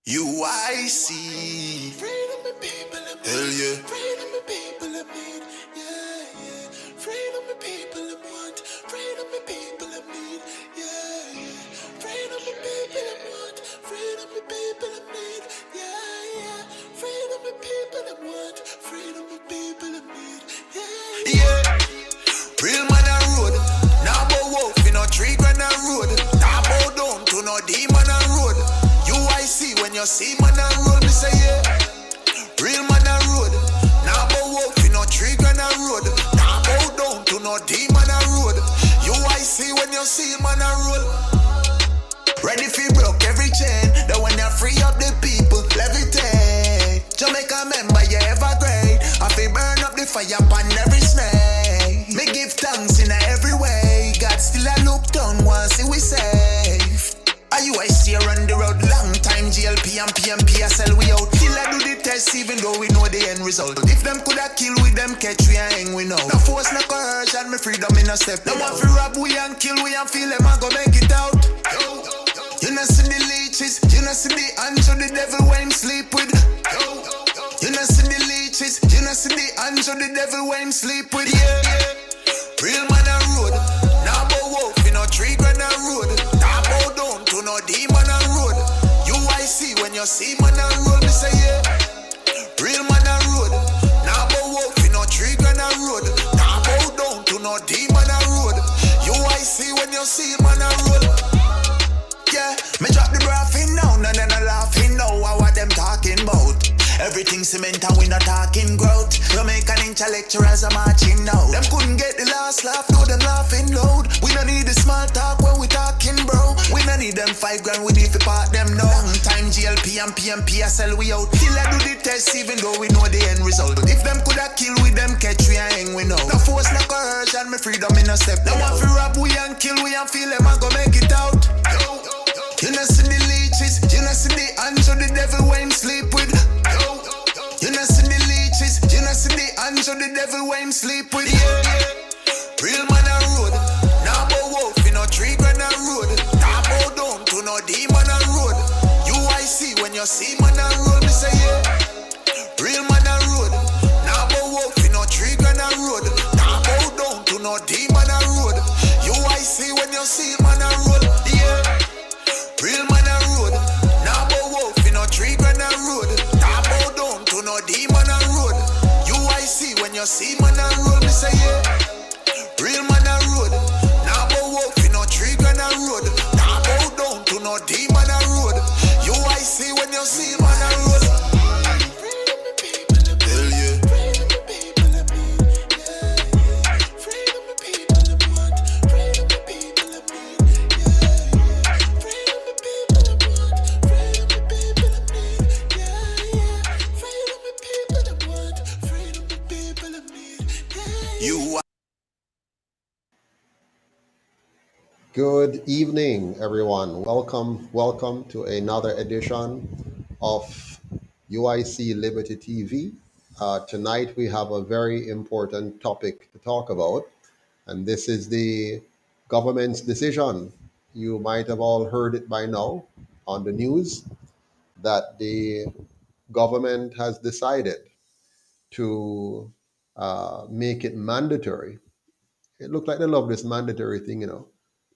UIC. Freedom the people of need. Hell yeah. Freedom the people of need. Yeah, yeah. Freedom the people of want. Freedom the people of need. Yeah, yeah. Freedom the people of want. Freedom the people of need. Yeah, yeah. Freedom the people of want. Freedom the people of need. Yeah, yeah. Real man a road. Now bow wolf in a tree grand a road. Now bow down to no demon a road. UIC when you see man a road, me say yeah. Real man a road. Now bow wolf in a tree grand a road. Now bow down to no demon a road. UIC when you see man a road. Ready for broke every chain. That when you free up the people, levitate. Jamaica member, you ever great. I feel burn up the fire upon every snake. Me give thanks in every way. God still a look down once see we safe. UIC run the road long time. GLP and PMPSL we out. Still I do the test even though we know the end result. If them coulda kill with them catch we and hang we know. No force no coercion, me freedom in a step. No one fi rob we and kill we and feel them a go make it out. You know see the leeches, you know see the hands of the devil when him sleep with. You know see the leeches, you know see the hands of the devil when him sleep with. Yeah, real man a road. Now bow wolf in a tree grand a road. Now bow down to no demon a road. UIC when you see man a road, me say yeah. Real man a road. Now bow wolf in a tree grand a road. Now bow down to no demon a road. UIC when you see man a road. Yeah, me drop the braffin now, and then I laughing now. What them talking about? Everything cement and we not talking growth. Jamaican intellectuals are marching now. Them couldn't get the last laugh, no them laughing loud. We don't need the small talk when we talking bro. We don't need them 5 grand, we need to part them now. Long time GLP and PMPSL we out. Still I do the test even though we know the end result. If them coulda kill with them catch we and hang we know. No force no coercion, me freedom in a step. No one fi rob we and kill we and feel them and go make it out. You know see the leeches, you know see the hands of the devil when him sleep with. You know see the leeches, you know see the hands of the devil when him sleep with. Yeah, real man a road. Now bow wolf in a tree grand a road. Now bow down to no demon a road. UIC when you see man a road, me say yeah. Real man a road. Now bow wolf in a tree grand a road. Now bow down to no demon a road. UIC when you see man a road, yeah. Real man a road. Now bow wolf in a tree grand a road. Now bow down to no demon a road. UIC when you see man a road, me say yeah. Real man a road. Now bow wolf in a tree grand a road. Now bow down to no demon a road. UIC when you see man a road. Hell yeah. You Good evening, everyone. Welcome to another edition of UIC Liberty TV. Tonight we have a very important topic to talk about, and this is the government's decision. You might have all heard it by now on the news that the government has decided to make it mandatory. It looked like they love this mandatory thing.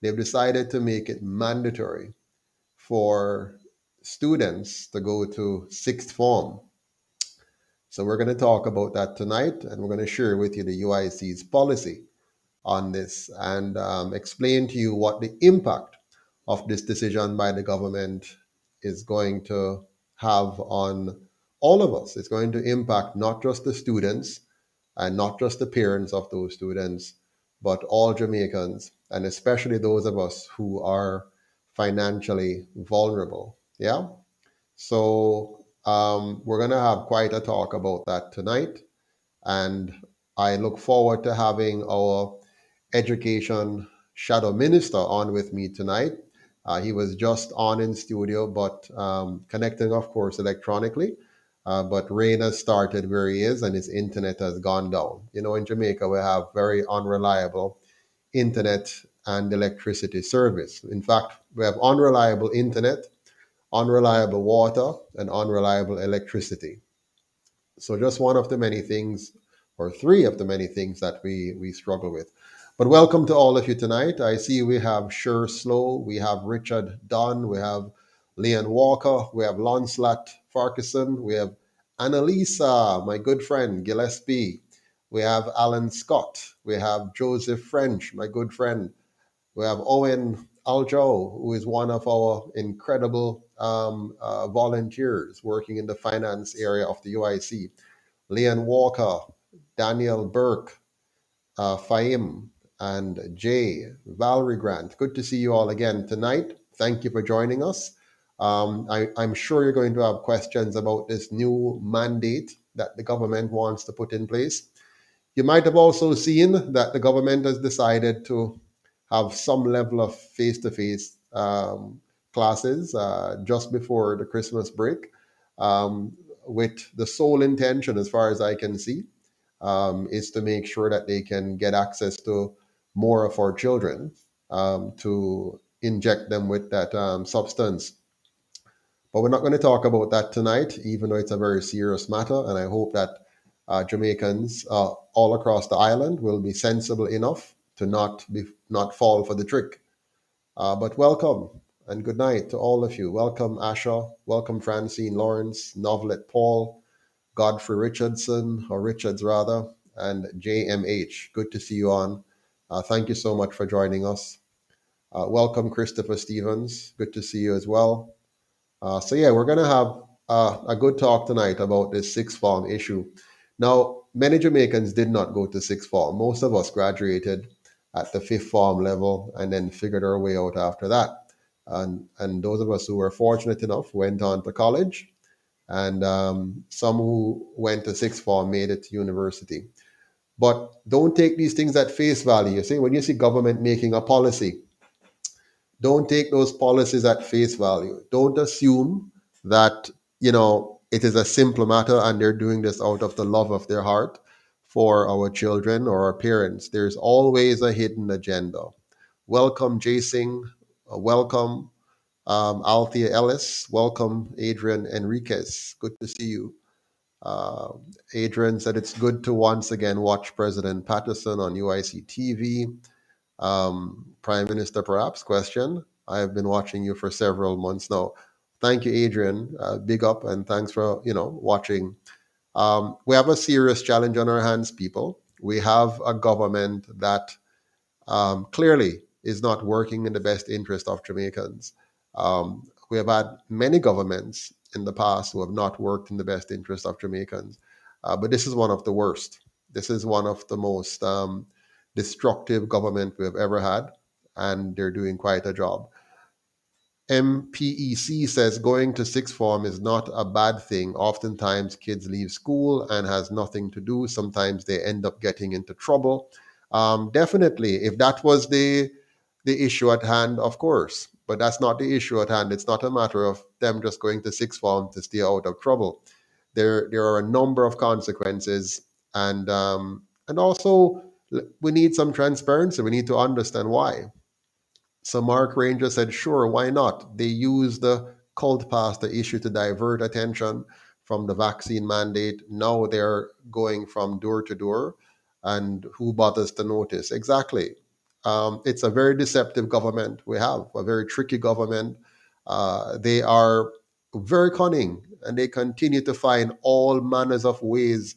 They've decided to make it mandatory for students to go to sixth form. So we're going to talk about that tonight, and we're going to share with you the UIC's policy on this and explain to you what the impact of this decision by the government is going to have on all of us. It's going to impact not just the students and not just the parents of those students, but all Jamaicans, and especially those of us who are financially vulnerable. Yeah. So we're going to have quite a talk about that tonight. And I look forward to having our education shadow minister on with me tonight. He was just on in studio, but connecting, of course, electronically. But rain has started where he is, and his internet has gone down. In Jamaica, we have very unreliable internet and electricity service. In fact, we have unreliable internet unreliable water, and unreliable electricity. So just one of the many things, or three of the many things that we struggle with. But welcome to all of you tonight. I see we have Sure Slow, we have Richard Dunn, we have Leon Walker, we have Lancelot Farquharson, we have Annalisa, my good friend Gillespie, we have Alan Scott, we have Joseph French, my good friend, we have Owen Aljo, who is one of our incredible volunteers working in the finance area of the UIC. Leon Walker, Daniel Burke, Fahim, and Jay, Valerie Grant. Good to see you all again tonight. Thank you for joining us. I'm sure you're going to have questions about this new mandate that the government wants to put in place. You might have also seen that the government has decided to have some level of face to face classes just before the Christmas break, um, with the sole intention, as far as I can see, is to make sure that they can get access to more of our children, to inject them with that substance. But we're not going to talk about that tonight, even though it's a very serious matter. And I hope that Jamaicans all across the island will be sensible enough to not fall for the trick. But welcome and good night to all of you. Welcome Asha, welcome Francine Lawrence, Novelet Paul, Godfrey Richardson, or Richards rather, and JMH. Good to see you on. Thank you so much for joining us. Welcome Christopher Stevens. Good to see you as well. So yeah, we're gonna have a good talk tonight about this sixth form issue. Now, many Jamaicans did not go to sixth form. Most of us graduated at the fifth form level and then figured our way out after that. And those of us who were fortunate enough went on to college, and some who went to sixth form made it to university. But don't take these things at face value. You see, when you see government making a policy, don't take those policies at face value. Don't assume that, it is a simple matter and they're doing this out of the love of their heart for our children or our parents. There's always a hidden agenda. Welcome, Jason. Welcome, Althea Ellis. Welcome, Adrian Enriquez. Good to see you. Uh, Adrian said it's good to once again watch President Patterson on UIC TV. Prime Minister, perhaps? Question. I have been watching you for several months now. Thank you, Adrian. Big up and thanks for watching. We have a serious challenge on our hands, people. We have a government that clearly is not working in the best interest of Jamaicans. We have had many governments in the past who have not worked in the best interest of Jamaicans, but this is one of the worst. This is one of the most destructive government we have ever had, and they're doing quite a job. MPEC says going to sixth form is not a bad thing. Oftentimes, kids leave school and has nothing to do. Sometimes they end up getting into trouble. Definitely, if that was the issue at hand, of course, but that's not the issue at hand. It's not a matter of them just going to sixth form to stay out of trouble. There are a number of consequences, and also we need some transparency. We need to understand why. So Mark Ranger said, sure, why not? They use the cult pastor issue to divert attention from the vaccine mandate. Now they're going from door to door, and who bothers to notice? Exactly. It's a very deceptive government we have, a very tricky government. They are very cunning, and they continue to find all manners of ways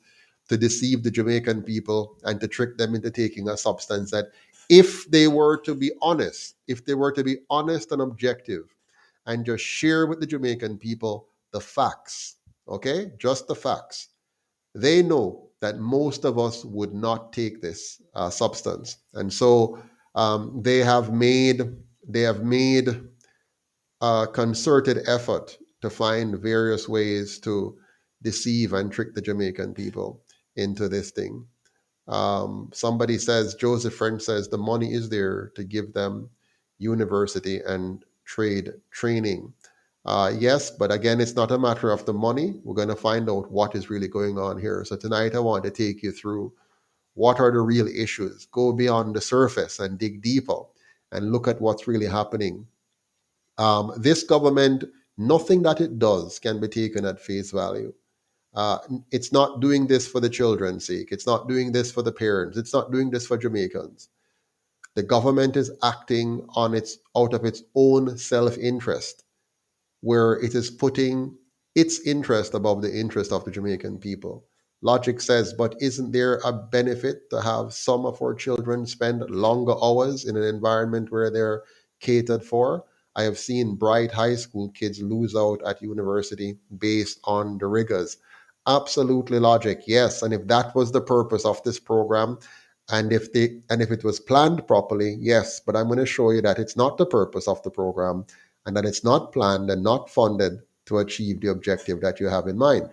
to deceive the Jamaican people and to trick them into taking a substance that, if they were to be honest, if they were to be honest and objective and just share with the Jamaican people the facts, okay, just the facts, they know that most of us would not take this substance. And so they have made a concerted effort to find various ways to deceive and trick the Jamaican people into this thing. Somebody says, Joseph French says, the money is there to give them university and trade training. Yes, but again, it's not a matter of the money. We're going to find out what is really going on here. So tonight, I want to take you through what are the real issues, go beyond the surface and dig deeper and look at what's really happening. This government Nothing that it does can be taken at face value. Uh, it's not doing this for the children's sake. It's not doing this for the parents. It's not doing this for Jamaicans. The government is acting on its out of its own self-interest, where it is putting its interest above the interest of the Jamaican people. Logic says, but isn't there a benefit to have some of our children spend longer hours in an environment where they're catered for? I have seen bright high school kids lose out at university based on the rigors. Absolutely logic, yes. And if that was the purpose of this program, and if it was planned properly, yes. But I'm going to show you that it's not the purpose of the program, and that it's not planned and not funded to achieve the objective that you have in mind.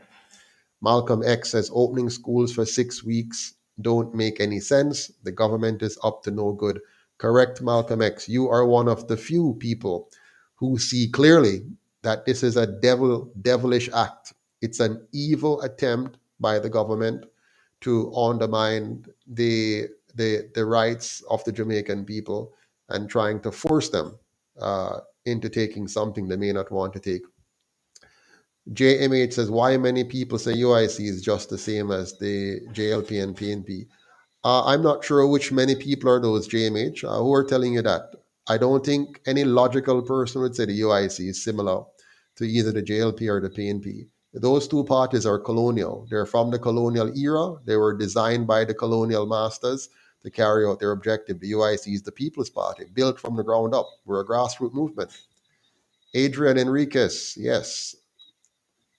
Malcolm X says opening schools for 6 weeks don't make any sense. The government is up to no good. Correct, Malcolm X. You are one of the few people who see clearly that this is a devilish act. It's an evil attempt by the government to undermine the rights of the Jamaican people and trying to force them into taking something they may not want to take. JMH says, why many people say UIC is just the same as the JLP and PNP? I'm not sure which many people are those, JMH, who are telling you that. I don't think any logical person would say the UIC is similar to either the JLP or the PNP. Those two parties are colonial. They're from the colonial era. They were designed by the colonial masters to carry out their objective. The UIC is the People's Party, built from the ground up. We're a grassroots movement. Adrian Enriquez, yes.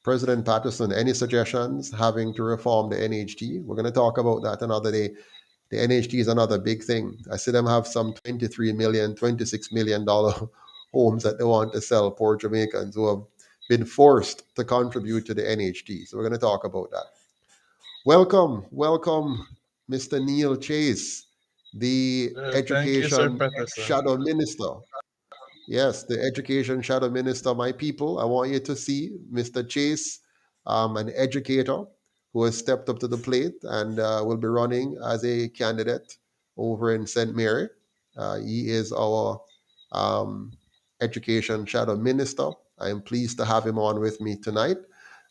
President Patterson, any suggestions having to reform the NHT? We're going to talk about that another day. The NHT is another big thing. I see them have some 23 million, $26 million homes that they want to sell, poor Jamaicans who have been forced to contribute to the NHT. So we're going to talk about that. Welcome, welcome, Mr. Neil Chase, the Thank you, Sir Education Patterson. Shadow Minister. Yes, the Education Shadow Minister, my people. I want you to see Mr. Chase, an educator who has stepped up to the plate and will be running as a candidate over in St. Mary. He is our um, Education Shadow Minister. I am pleased to have him on with me tonight.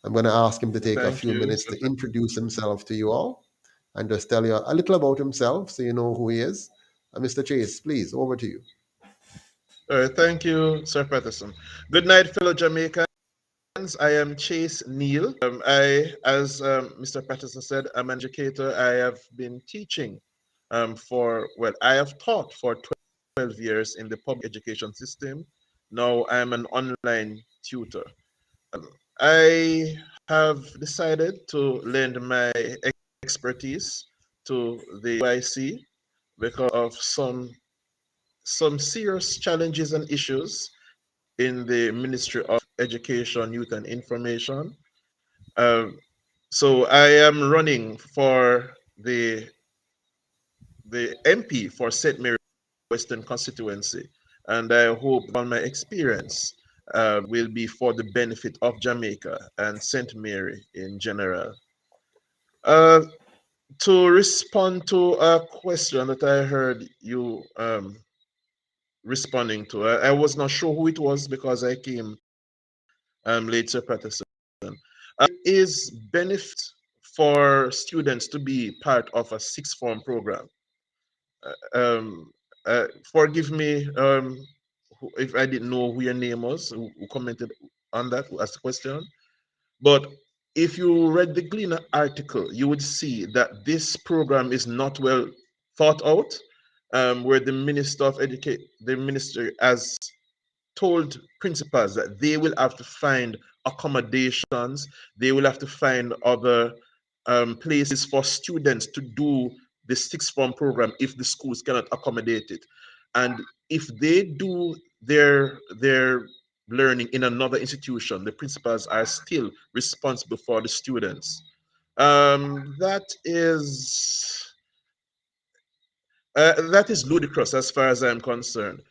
I'm going to ask him to take a Thank few you, minutes Sir to Patterson. introduce himself to you all and just tell you a little about himself so you know who he is. Mr. Chase, please, over to you. All right, thank you, Sir Patterson. Good night, fellow Jamaicans. I am Chase Neal. As Mr. Patterson said, I'm an educator. I have been teaching I have taught for 12 years in the public education system. Now I'm an online tutor. I have decided to lend my expertise to the UIC because of some serious challenges and issues in the Ministry of Education, Youth and Information. Um, so I am running for the MP for St. Mary Western constituency, and I hope all my experience will be for the benefit of Jamaica and St. Mary in general. Uh, to respond to a question that I heard you responding to, I was not sure who it was because I came late, Sir Patterson. Is benefit for students to be part of a sixth form program? Um, Forgive me if I didn't know who your name was, who commented on that, who asked the question. But if you read the Gleaner article, you would see that this program is not well thought out, where the minister has told principals that they will have to find accommodations, they will have to find other places for students to do the sixth form program if the schools cannot accommodate it. And if they do their learning in another institution, the principals are still responsible for the students. That is ludicrous as far as I'm concerned.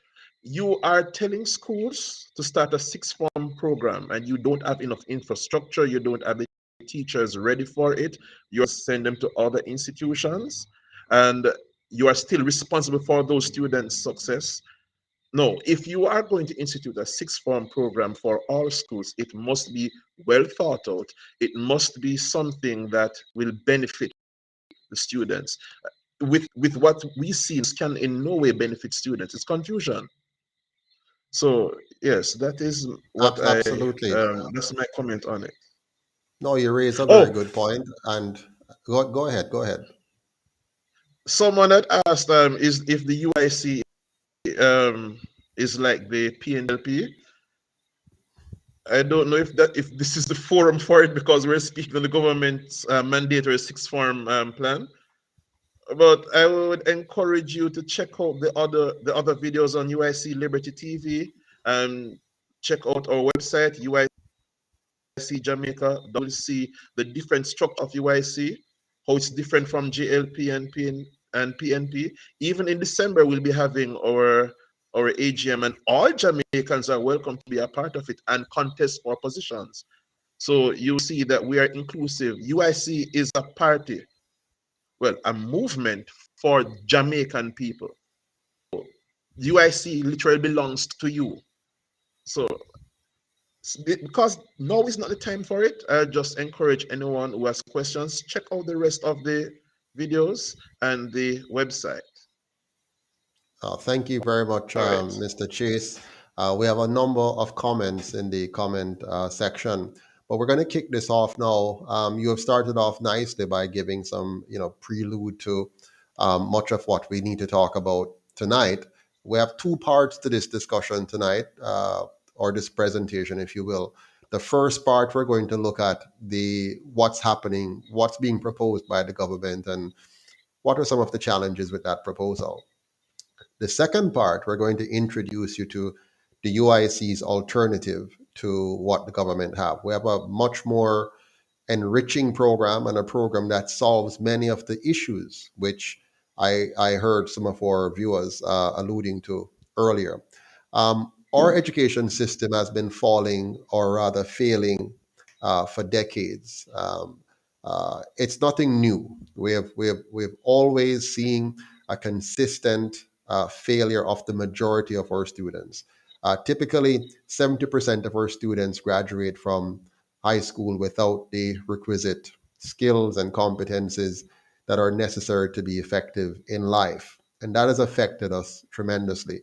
You are telling schools to start a sixth form program and you don't have enough infrastructure, you don't have the teachers ready for it, you send them to other institutions, and you are still responsible for those students' success. No, if you are going to institute a sixth form program for all schools, it must be well thought out. It must be something that will benefit the students. With what we see can in no way benefit students. It's confusion. So yes, that is what I Absolutely. that's my comment on it. No, you raise a very Oh, good point, and go ahead, go ahead. someone had asked is if the UIC is like the PNLP. I don't know if this is the forum for it because we're speaking on the government's mandatory sixth form plan. But I would encourage you to check out the other videos on UIC Liberty TV and check out our website UIC Jamaica. You will see the different structure of UIC, how it's different from JLP and PNP. Even in December, we'll be having our AGM, and all Jamaicans are welcome to be a part of it and contest for positions. So you see that we are inclusive. UIC is a party, well, a movement for Jamaican people. UIC literally belongs to you. So because now is not the time for it, I just encourage anyone who has questions, check out the rest of the videos and the website. Thank you very much, All right. Mr. Chase. We have a number of comments in the comment section, but we're going to kick this off now. You have started off nicely by giving some, prelude to much of what we need to talk about tonight. We have two parts to this discussion tonight, or this presentation, if you will. The first part, we're going to look at the what's happening, what's being proposed by the government, and what are some of the challenges with that proposal. The second part, we're going to introduce you to the UIC's alternative to what the government have. We have a much more enriching program and a program that solves many of the issues which I heard some of our viewers alluding to earlier. Our education system has been falling, or rather failing, for decades. It's nothing new. We have always seen a consistent failure of the majority of our students. Typically, 70% of our students graduate from high school without the requisite skills and competences that are necessary to be effective in life. And that has affected us tremendously.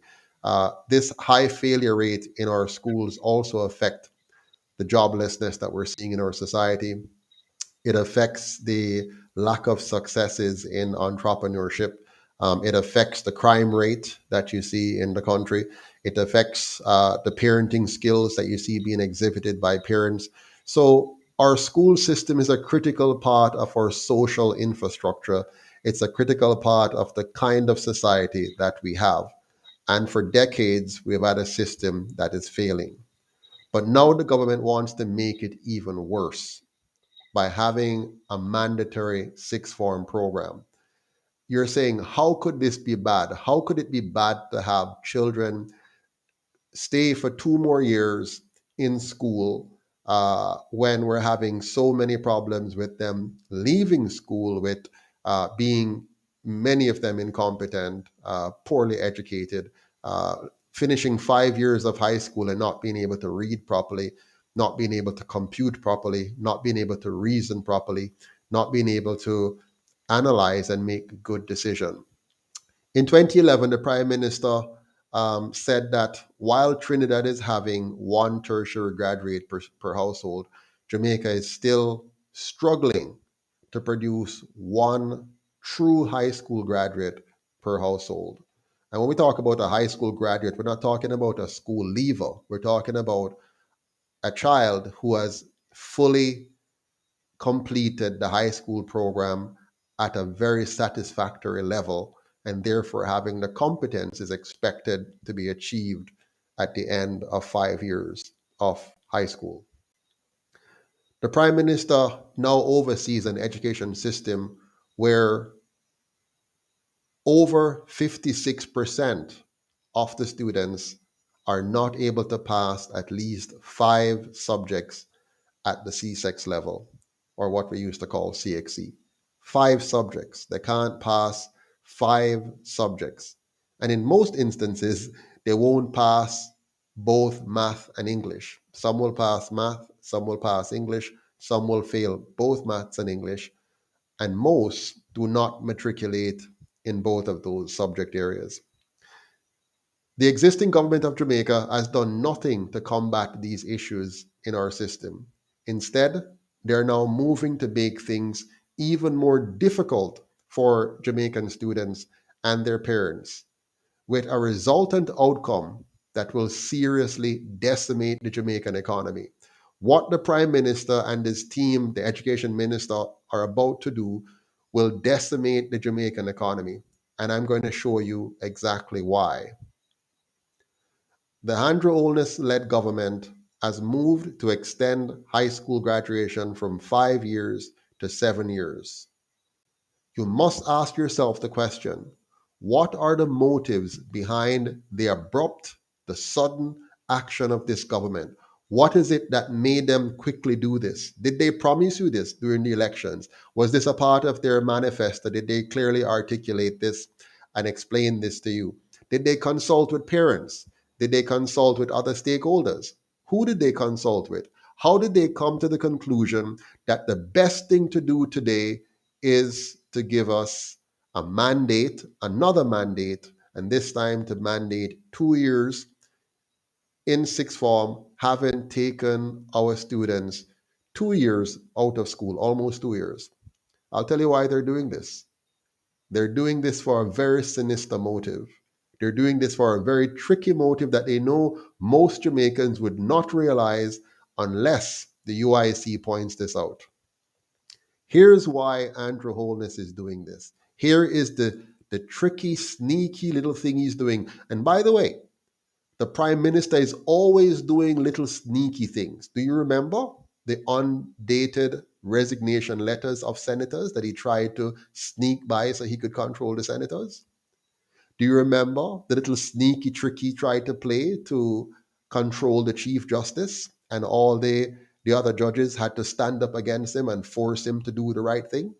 This high failure rate in our schools also affect the joblessness that we're seeing in our society. It affects the lack of successes in entrepreneurship. It affects the crime rate that you see in the country. It affects the parenting skills that you see being exhibited by parents. So, our school system is a critical part of our social infrastructure. It's a critical part of the kind of society that we have. And for decades, we've had a system that is failing. But now the government wants to make it even worse by having a mandatory sixth form program. You're saying, how could this be bad? How could it be bad to have children stay for 2 more years in school when we're having so many problems with them leaving school with being many of them incompetent, poorly educated, uh, finishing 5 years of high school and not being able to read properly, not being able to compute properly, not being able to reason properly, not being able to analyze and make a good decision. In 2011, the Prime Minister said that while Trinidad is having one tertiary graduate per household, Jamaica is still struggling to produce one true high school graduate per household. And when we talk about a high school graduate, we're not talking about a school leaver. We're talking about a child who has fully completed the high school program at a very satisfactory level, and therefore having the competence is expected to be achieved at the end of 5 years of high school. The Prime Minister now oversees an education system where over 56% of the students are not able to pass at least 5 subjects at the C6 level, or what we used to call CXC. 5 subjects. They can't pass 5 subjects. And in most instances, they won't pass both math and English. Some will pass math, some will pass English, some will fail both maths and English, and most do not matriculate in both of those subject areas. The existing government of Jamaica has done nothing to combat these issues in our system. Instead, they're now moving to make things even more difficult for Jamaican students and their parents, with a resultant outcome that will seriously decimate the Jamaican economy. What the Prime Minister and his team, the Education Minister, are about to do will decimate the Jamaican economy. And I'm going to show you exactly why. The Andrew Holness led government has moved to extend high school graduation from 5 years to 7 years. You must ask yourself the question, what are the motives behind the abrupt, the sudden action of this government? What is it that made them quickly do this? Did they promise you this during the elections? Was this a part of their manifesto? Did they clearly articulate this and explain this to you? Did they consult with parents? Did they consult with other stakeholders? Who did they consult with? How did they come to the conclusion that the best thing to do today is to give us a mandate, another mandate, and this time to mandate 2 years in sixth form, having taken our students 2 years out of school, almost 2 years. I'll tell you why they're doing this. They're doing this for a very sinister motive. They're doing this for a very tricky motive that they know most Jamaicans would not realize unless the UIC points this out. Here's why Andrew Holness is doing this. Here is the tricky, sneaky little thing he's doing. And by the way, the Prime Minister is always doing little sneaky things. Do you remember the undated resignation letters of senators that he tried to sneak by so he could control the senators? Do you remember the little sneaky trick he tried to play to control the Chief Justice, and all the other judges had to stand up against him and force him to do the right thing?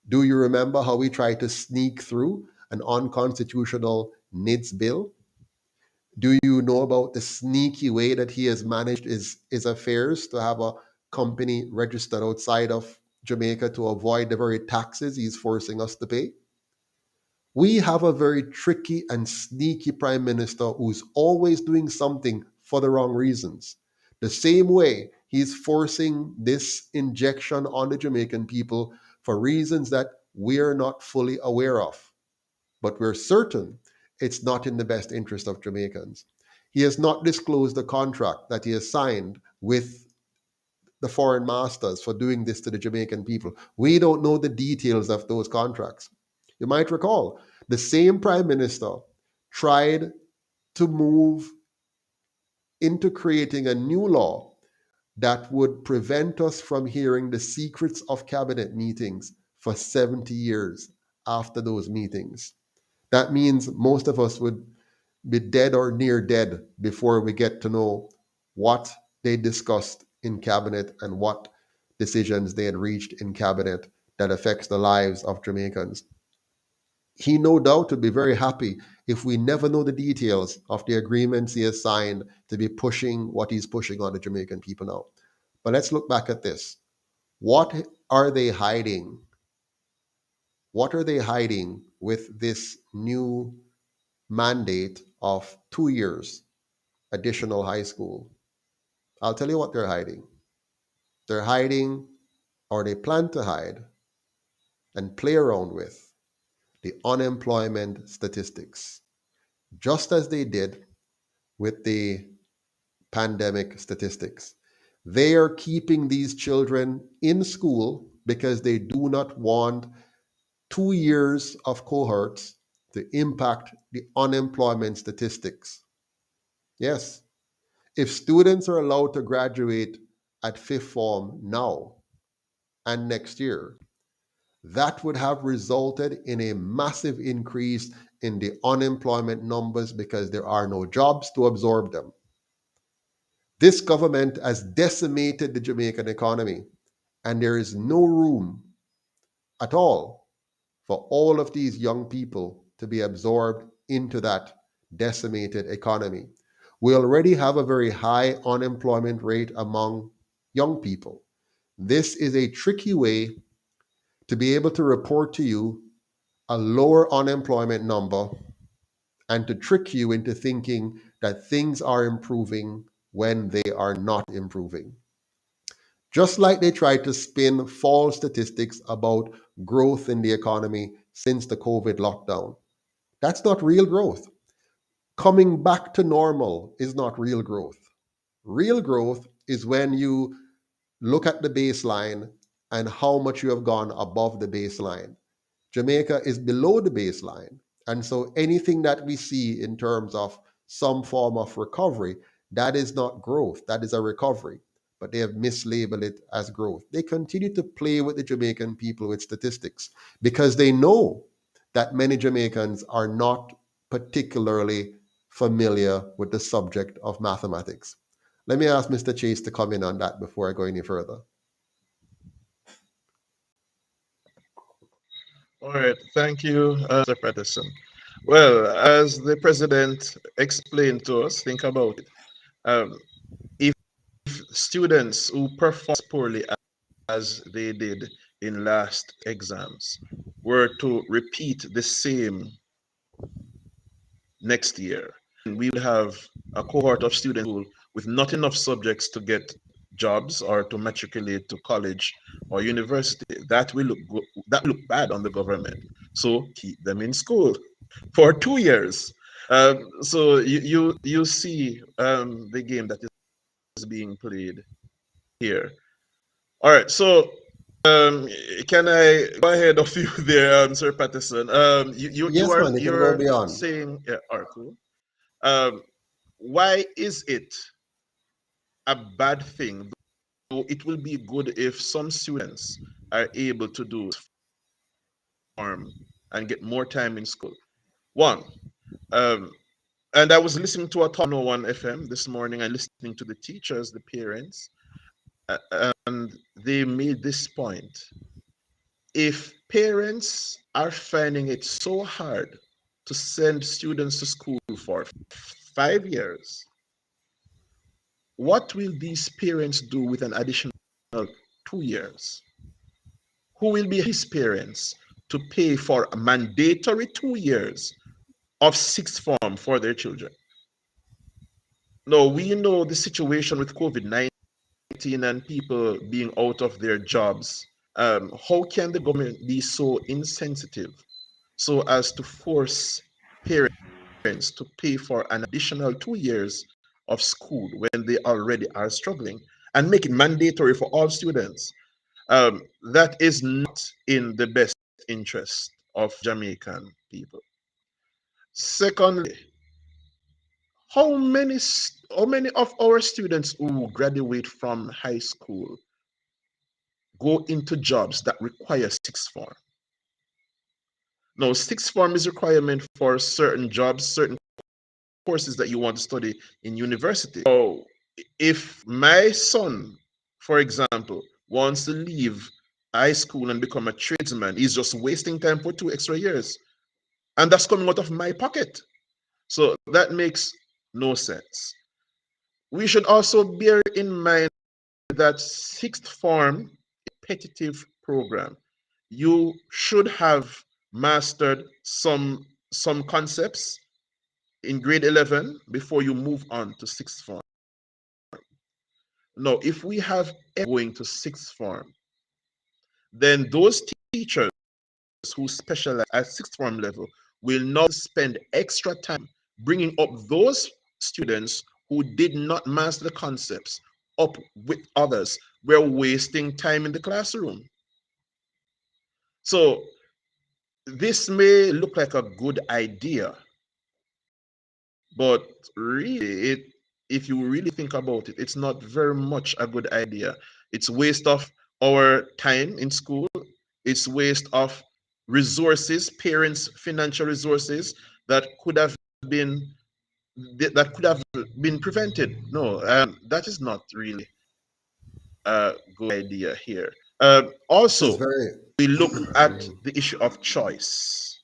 Do you remember how he tried to sneak through an unconstitutional NIDS bill? Do you know about the sneaky way that he has managed his affairs to have a company registered outside of Jamaica to avoid the very taxes he's forcing us to pay? We have a very tricky and sneaky prime minister who's always doing something for the wrong reasons. The same way he's forcing this injection on the Jamaican people for reasons that we're not fully aware of. But we're certain it's not in the best interest of Jamaicans. He has not disclosed the contract that he has signed with the foreign masters for doing this to the Jamaican people. We don't know the details of those contracts. You might recall the same prime minister tried to move into creating a new law that would prevent us from hearing the secrets of cabinet meetings for 70 years after those meetings. That means most of us would be dead or near dead before we get to know what they discussed in cabinet and what decisions they had reached in cabinet that affects the lives of Jamaicans. He no doubt would be very happy if we never know the details of the agreements he has signed to be pushing what he's pushing on the Jamaican people now. But let's look back at this. What are they hiding? What are they hiding with this new mandate of 2 years additional high school? I'll tell you what they're hiding. They're hiding, or they plan to hide and play around with, the unemployment statistics, just as they did with the pandemic statistics. They are keeping these children in school because they do not want 2 years of cohorts to impact the unemployment statistics. Yes, if students are allowed to graduate at fifth form now and next year, that would have resulted in a massive increase in the unemployment numbers because there are no jobs to absorb them. This government has decimated the Jamaican economy, and there is no room at all for all of these young people to be absorbed into that decimated economy. We already have a very high unemployment rate among young people. This is a tricky way to be able to report to you a lower unemployment number and to trick you into thinking that things are improving when they are not improving. Just like they tried to spin false statistics about growth in the economy since the COVID lockdown. That's not real growth. Coming back to normal is not real growth. Real growth is when you look at the baseline and how much you have gone above the baseline. Jamaica is below the baseline. And so anything that we see in terms of some form of recovery, that is not growth, that is a recovery. But they have mislabeled it as growth. They continue to play with the Jamaican people with statistics because they know that many Jamaicans are not particularly familiar with the subject of mathematics. Let me ask Mr. Chase to come in on that before I go any further. All right, thank you, Mr. Patterson. Well, as the president explained to us, think about it. If students who perform poorly as they did in last exams were to repeat the same next year, we would have a cohort of students with not enough subjects to get jobs or to matriculate to college or university. That will look bad on the government. So keep them in school for 2 years. So you see the game that is being played here. All right, so can I go ahead of you there, Sir Patterson? Yes, man, you can go you're beyond. saying, yeah, all right, cool. Um, why is it a bad thing? Though it will be good if some students are able to do farm and get more time in school. One, um, and I was listening to a talk on 101 FM this morning and listening to the teachers, the parents, and they made this point. If parents are finding it so hard to send students to school for 5 years, what will these parents do with an additional 2 years? Who will be his parents to pay for a mandatory 2 years of sixth form for their children? No, we know the situation with COVID-19 and people being out of their jobs. How can the government be so insensitive so as to force parents to pay for an additional 2 years of school when they already are struggling and make it mandatory for all students? That is not in the best interest of Jamaican people. Secondly, how many of our students who graduate from high school go into jobs that require sixth form? No, sixth form is a requirement for certain jobs, certain courses that you want to study in university. So if my son, for example, wants to leave high school and become a tradesman, he's just wasting time for 2 extra years. And that's coming out of my pocket. So that makes no sense. We should also bear in mind that sixth form repetitive program. You should have mastered some concepts in grade 11 before you move on to sixth form. Now, if we have going to sixth form, then those teachers who specialize at sixth form level will not spend extra time bringing up those students who did not master the concepts up with others. We're wasting time in the classroom. So this may look like a good idea, but really, if you really think about it, it's not very much a good idea. It's waste of our time in school. It's waste of resources, parents' financial resources that could have been prevented. No, that is not really a good idea here. This is Also, very we look at the issue of choice.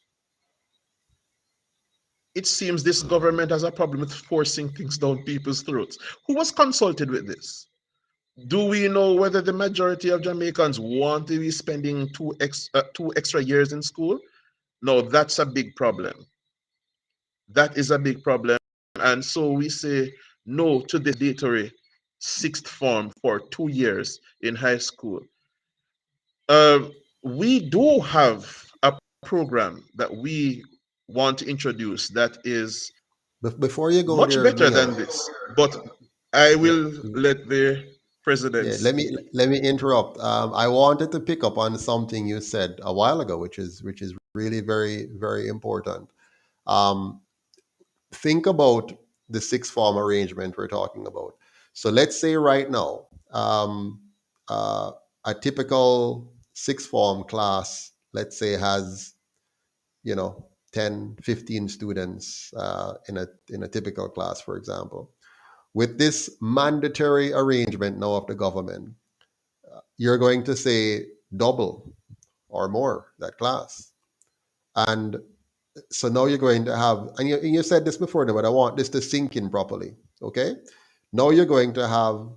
it seems this government has a problem with forcing things down people's throats. Who was consulted with this? Do we know whether the majority of Jamaicans want to be spending 2 extra years in school? No, that's a big problem. That is a big problem. And so we say no to the mandatory sixth form for 2 years in high school. Uh, we do have a program that we want to introduce that is Before you go much there, better Leo, than this. But I le- will let the president yeah, speak. let me interrupt. I wanted to pick up on something you said a while ago, which is really very important. Um, think about the sixth form arrangement we're talking about. So let's say right now, uh, a typical sixth form class, let's say, has, you know, 10, 15 students in a typical class, for example. With this mandatory arrangement now of the government, you're going to say double or more that class. And so now you're going to have, and you said this before, but I want this to sink in properly. Okay. Now you're going to have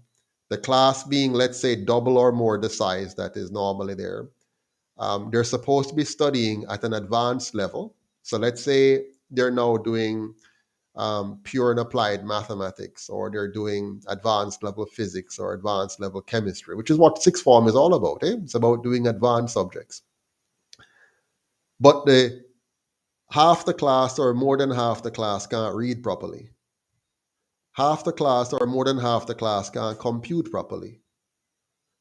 the class being, let's say, double or more the size that is normally there. They're supposed to be studying at an advanced level. So let's say they're now doing pure and applied mathematics, or they're doing advanced level physics or advanced level chemistry, which is what sixth form is all about. Eh? It's about doing advanced subjects. But the half the class or more than half the class can't read properly. Half the class or more than half the class can't compute properly.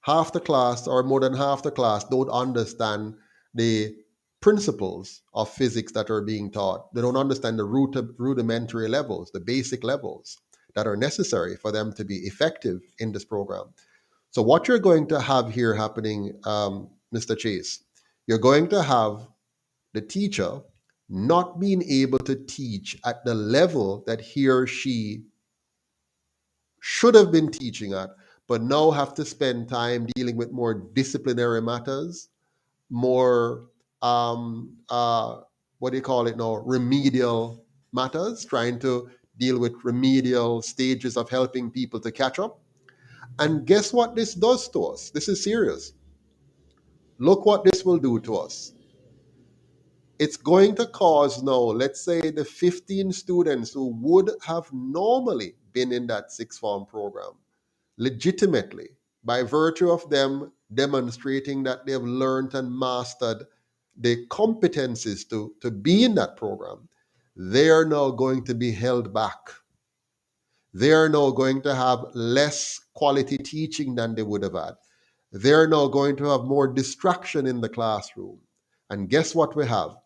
Half the class or more than half the class don't understand the principles of physics that are being taught. They don't understand the rudimentary levels, the basic levels that are necessary for them to be effective in this program. So, what you're going to have here happening, Mr. Chase, you're going to have the teacher not being able to teach at the level that he or she should have been teaching at, but now have to spend time dealing with more disciplinary matters, more what do you call it now, remedial matters, trying to deal with remedial stages of helping people to catch up. And guess what this does to us? This is serious. Look what this will do to us. It's going to cause now, let's say, the 15 students who would have normally been in that sixth form program legitimately, by virtue of them demonstrating that they've learned and mastered the competencies to be in that program, they are now going to be held back. They are now going to have less quality teaching than they would have had. They're now going to have more distraction in the classroom. And guess what we have?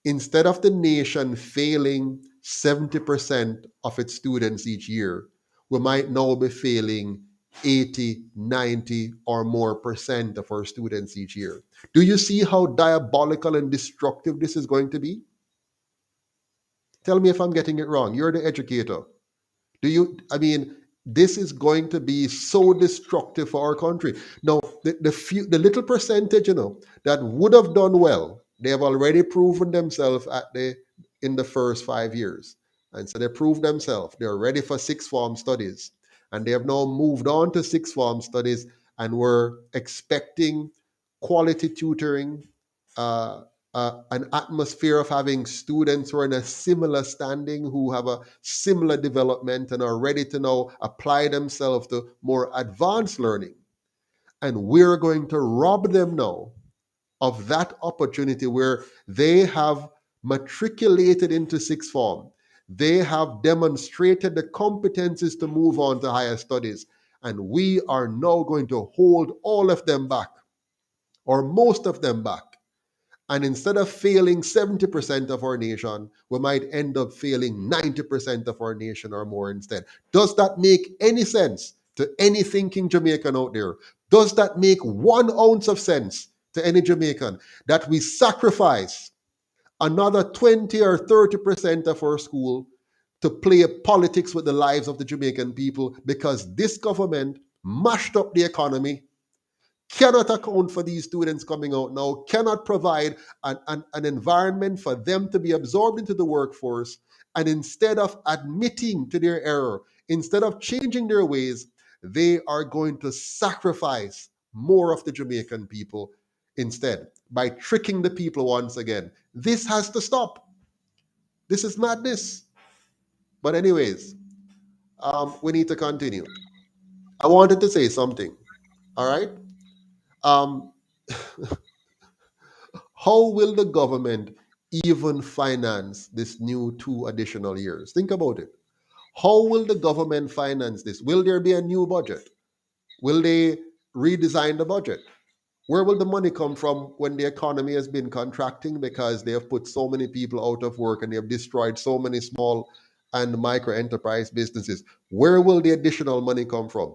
Instead of the nation failing 70% of its students each year, we might now be failing 80, 90, or more percent of our students each year. Do you see how diabolical and destructive this is going to be? Tell me if I'm getting it wrong. You're the educator. Do you, I mean, this is going to be so destructive for our country. Now, the little percentage, that would have done well, they have already proven themselves in the first 5 years. And so they proved themselves. They're ready for sixth form studies. And they have now moved on to sixth form studies, and we're expecting quality tutoring, uh, an atmosphere of having students who are in a similar standing, who have a similar development and are ready to now apply themselves to more advanced learning. And we're going to rob them now of that opportunity where they have matriculated into sixth form. They have demonstrated the competencies to move on to higher studies. And we are now going to hold all of them back, or most of them back. And instead of failing 70% of our nation, we might end up failing 90% of our nation or more instead. Does that make any sense to any thinking Jamaican out there? Does that make 1 ounce of sense to any Jamaican that we sacrifice another 20 or 30% of our school to play politics with the lives of the Jamaican people because this government mashed up the economy, cannot account for these students coming out now, cannot provide an environment for them to be absorbed into the workforce, And instead of admitting to their error, instead of changing their ways, they are going to sacrifice more of the Jamaican people instead by tricking the people once again. This has to stop. This is madness. But, anyways, we need to continue. I wanted to say something. All right. Um, how will the government even finance this new 2 additional years? Think about it. How will the government finance this? Will there be a new budget? Will they redesign the budget? Where will the money come from when the economy has been contracting because they have put so many people out of work and they have destroyed so many small and micro enterprise businesses? Where will the additional money come from?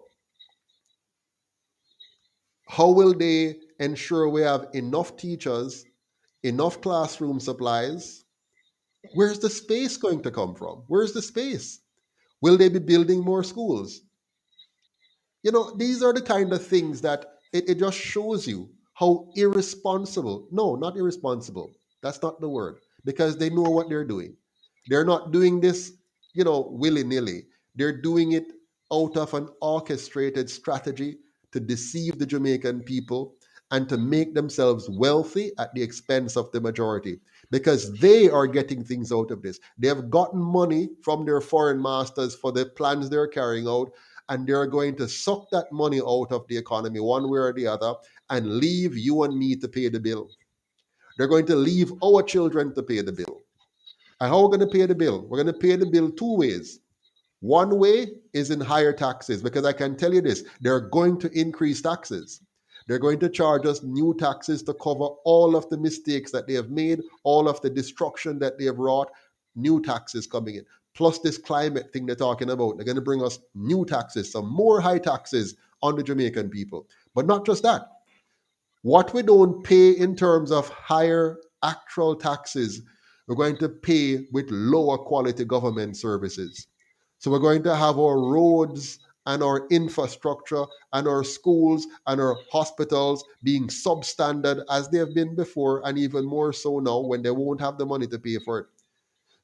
How will they ensure we have enough teachers, enough classroom supplies? Where's the space going to come from? Where's the space? Will they be building more schools? These are the kind of things that it just shows you how irresponsible, no, not irresponsible, that's not the word, because they know what they're doing. They're not doing this, willy-nilly. They're doing it out of an orchestrated strategy to deceive the Jamaican people and to make themselves wealthy at the expense of the majority, because they are getting things out of this. They have gotten money from their foreign masters for the plans they're carrying out, and they're going to suck that money out of the economy one way or the other and leave you and me to pay the bill. They're going to leave our children to pay the bill. And how are we going to pay the bill? We're going to pay the bill two ways. One way is in higher taxes, because I can tell you this, they're going to increase taxes. They're going to charge us new taxes to cover all of the mistakes that they have made, all of the destruction that they have wrought, new taxes coming in. Plus this climate thing they're talking about. They're going to bring us new taxes, some more high taxes on the Jamaican people. But not just that. What we don't pay in terms of higher actual taxes, we're going to pay with lower quality government services. So we're going to have our roads and our infrastructure and our schools and our hospitals being substandard as they have been before, and even more so now when they won't have the money to pay for it.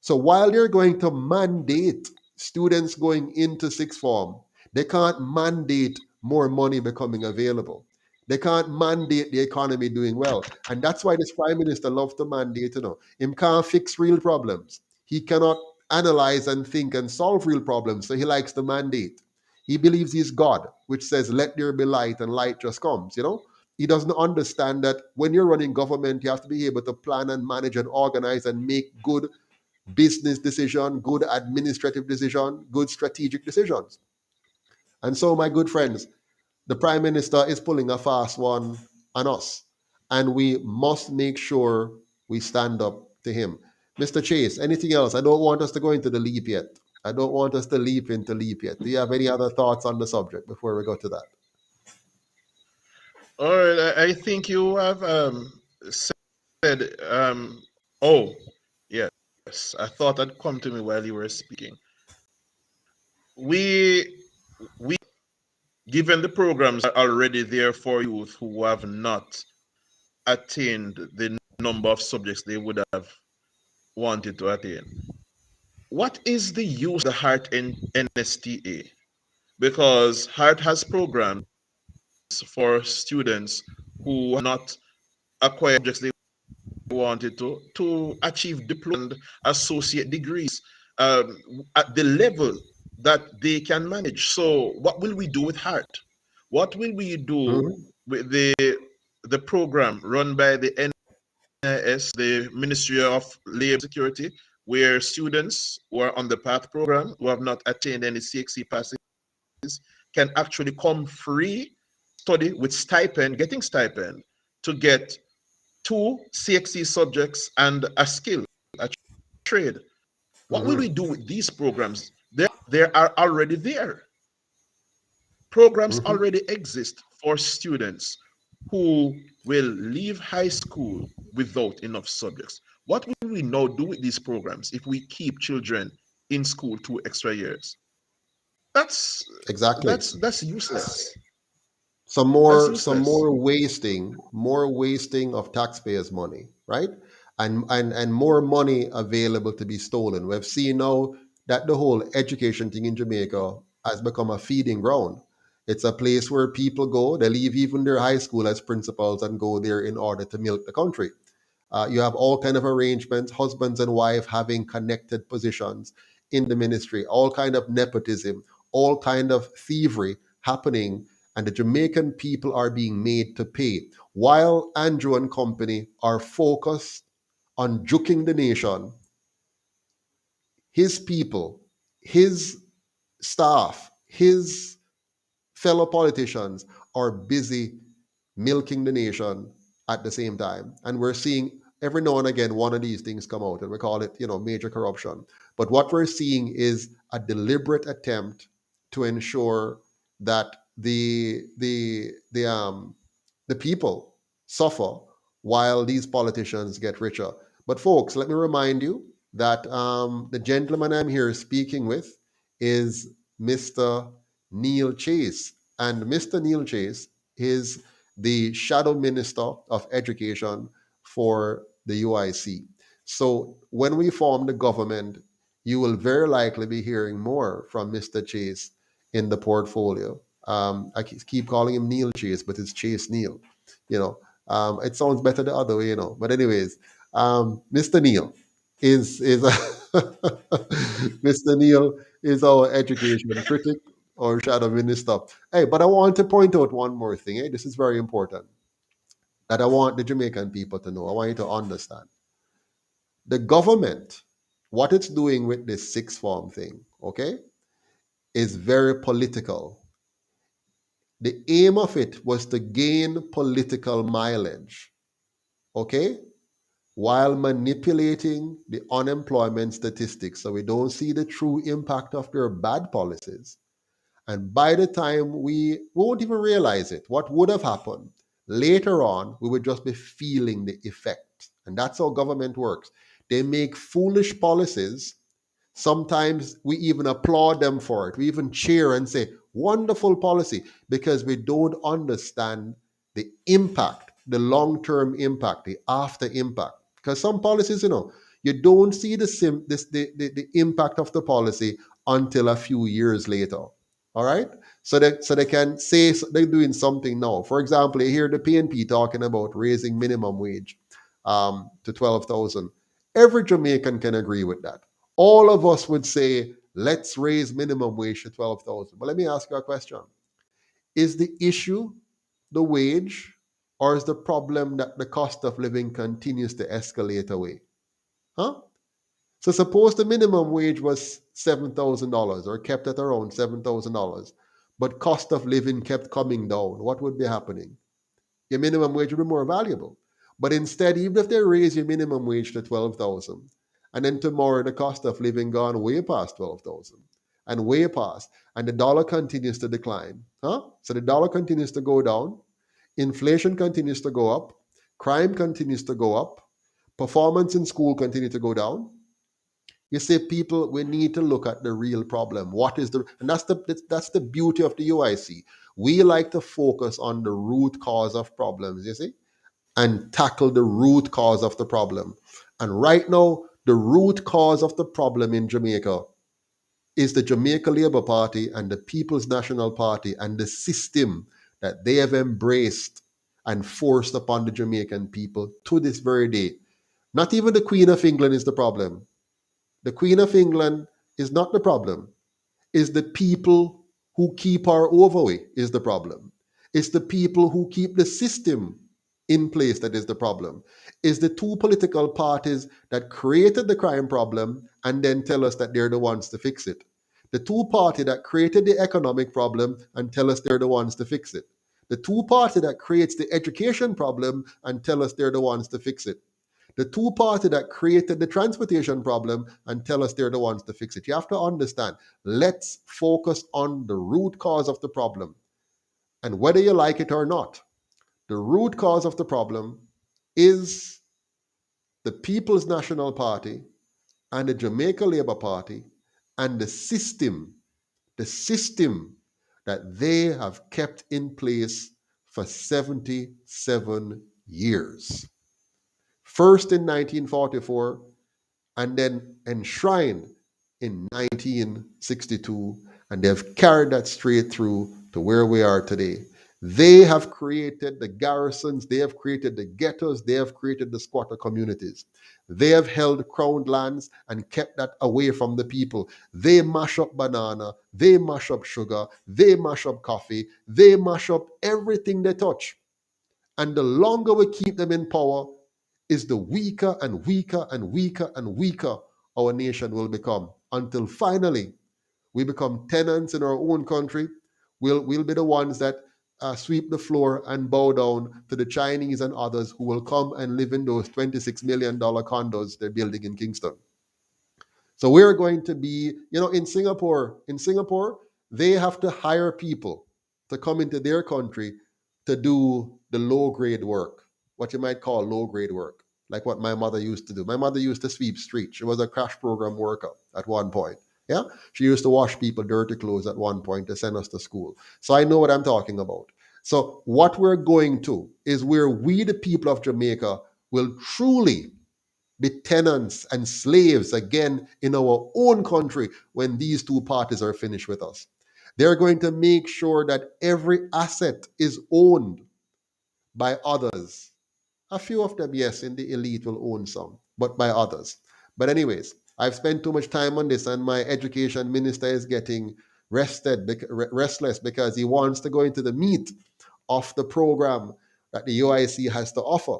So while they're going to mandate students going into sixth form, they can't mandate more money becoming available. They can't mandate the economy doing well. And that's why this prime minister loves to mandate, him can't fix real problems. He cannot analyze and think and solve real problems. So he likes to mandate. He believes he's God, which says, let there be light, and light just comes. He doesn't understand that when you're running government, you have to be able to plan and manage and organize and make good business decision, good administrative decision, good strategic decisions. And so, my good friends, the Prime Minister is pulling a fast one on us, and we must make sure we stand up to him. Mr. Chase, anything else? I don't want us to go into the leap yet. I don't want us to leap into leap yet. Do you have any other thoughts on the subject before we go to that? All right, I think you have said, oh, yes, I thought that come to me while you were speaking. We, we, given the programs are already there for youth who have not attained the number of subjects they would have wanted to attain, what is the use of the Heart NSTA? Because Heart has programs for students who have not acquired subjects they wanted to achieve diploma and associate degrees at the level that they can manage. So what will we do with Heart? What will we do Mhm. with the program run by the NIS, the Ministry of Labor and Security, where students who are on the PATH program who have not attained any CXC passes can actually come free, study with stipend, getting stipend to get 2 CXC subjects and a skill, a trade. What will we Mhm. do with these programs? They are already there. Programs Mhm. already exist for students who will leave high school without enough subjects. What will we now do with these programs if we keep children in school 2 extra years? That's Exactly. that's useless. some That's more some useless. more wasting more wasting of taxpayers money, right? and more money available to be stolen. We've seen now that the whole education thing in Jamaica has become a feeding ground. It's a place where people go, they leave even their high school as principals and go there in order to milk the country. You have all kind of arrangements, husbands and wife having connected positions in the ministry, all kind of nepotism, all kind of thievery happening, and the Jamaican people are being made to pay. While Andrew and company are focused on juking the nation, his people, his staff, his fellow politicians are busy milking the nation at the same time. And we're seeing every now and again one of these things come out, and we call it, major corruption. But what we're seeing is a deliberate attempt to ensure that the people suffer while these politicians get richer. But folks, let me remind you that the gentleman I'm here speaking with is Mr. Neil Chase. And Mr. Neil Chase is the Shadow Minister of Education for the UIC. So when we form the government, you will very likely be hearing more from Mr. Chase in the portfolio. I keep calling him Neil Chase, but it's Chase Neil. It sounds better the other way. But anyways, Mr. Neil is Mr. Neil is our education critic or shadow minister. Hey, but I want to point out one more thing. This is very important that I want the Jamaican people to know. I want you to understand. The government, what it's doing with this sixth form thing, okay, is very political. The aim of it was to gain political mileage, okay, while manipulating the unemployment statistics so we don't see the true impact of their bad policies. And by the time we won't even realize it, what would have happened later on, we would just be feeling the effect. And that's how government works. They make foolish policies. Sometimes we even applaud them for it. We even cheer and say, wonderful policy, because we don't understand the impact, the long term impact, the after impact. Because some policies, you don't see the impact of the policy until a few years later. All right. So they can say they're doing something now. For example, you hear the PNP talking about raising minimum wage to 12,000. Every Jamaican can agree with that. All of us would say, let's raise minimum wage to 12,000. But let me ask you a question. Is the issue the wage, or is the problem that the cost of living continues to escalate away? Huh? So suppose the minimum wage was $7,000 or kept at around $7,000, but cost of living kept coming down. What would be happening? Your minimum wage would be more valuable. But instead, even if they raise your minimum wage to 12,000, and then tomorrow the cost of living gone way past 12,000 and way past, and the dollar continues to decline. So the dollar continues to go down, inflation continues to go up, crime continues to go up, performance in school continue to go down. You say, people, we need to look at the real problem. What is and that's the beauty of the UIC. We like to focus on the root cause of problems, you see, and tackle the root cause of the problem. And right now, the root cause of the problem in Jamaica is the Jamaica Labour Party and the People's National Party and the system that they have embraced and forced upon the Jamaican people to this very day. Not even the Queen of England is the problem. The Queen of England is not the problem. It's the people who keep our overway is the problem. It's the people who keep the system in place that is the problem. It's the two political parties that created the crime problem and then tell us that they're the ones to fix it. The two party that created the economic problem and tell us they're the ones to fix it. The two party that creates the education problem and tell us they're the ones to fix it. The two party that created the transportation problem and tell us they're the ones to fix it. You have to understand, let's focus on the root cause of the problem. And whether you like it or not, the root cause of the problem is the People's National Party and the Jamaica Labour Party and the system that they have kept in place for 77 years. first in 1944 and then enshrined in 1962, and they've carried that straight through to where we are today. They have created the garrisons, they have created the ghettos, they have created the squatter communities. They have held crowned lands and kept that away from the people. They mash up banana, they mash up sugar, they mash up coffee, they mash up everything they touch. And the longer we keep them in power, is the weaker and weaker and weaker and weaker our nation will become, until finally we become tenants in our own country. We'll be the ones that sweep the floor and bow down to the Chinese and others who will come and live in those $26 million condos they're building in Kingston. So we're going to be, in Singapore, they have to hire people to come into their country to do the low grade work, what you might call low grade work, like what my mother used to do. My mother used to sweep streets. She was a crash program worker at one point. Yeah. She used to wash people dirty clothes at one point to send us to school. So I know what I'm talking about. So what we're going to is where we, the people of Jamaica, will truly be tenants and slaves again in our own country when these two parties are finished with us. They're going to make sure that every asset is owned by others. A few of them, yes, in the elite will own some, but by others. But, anyways, I've spent too much time on this, and my education minister is getting restless because he wants to go into the meat of the program that the UIC has to offer.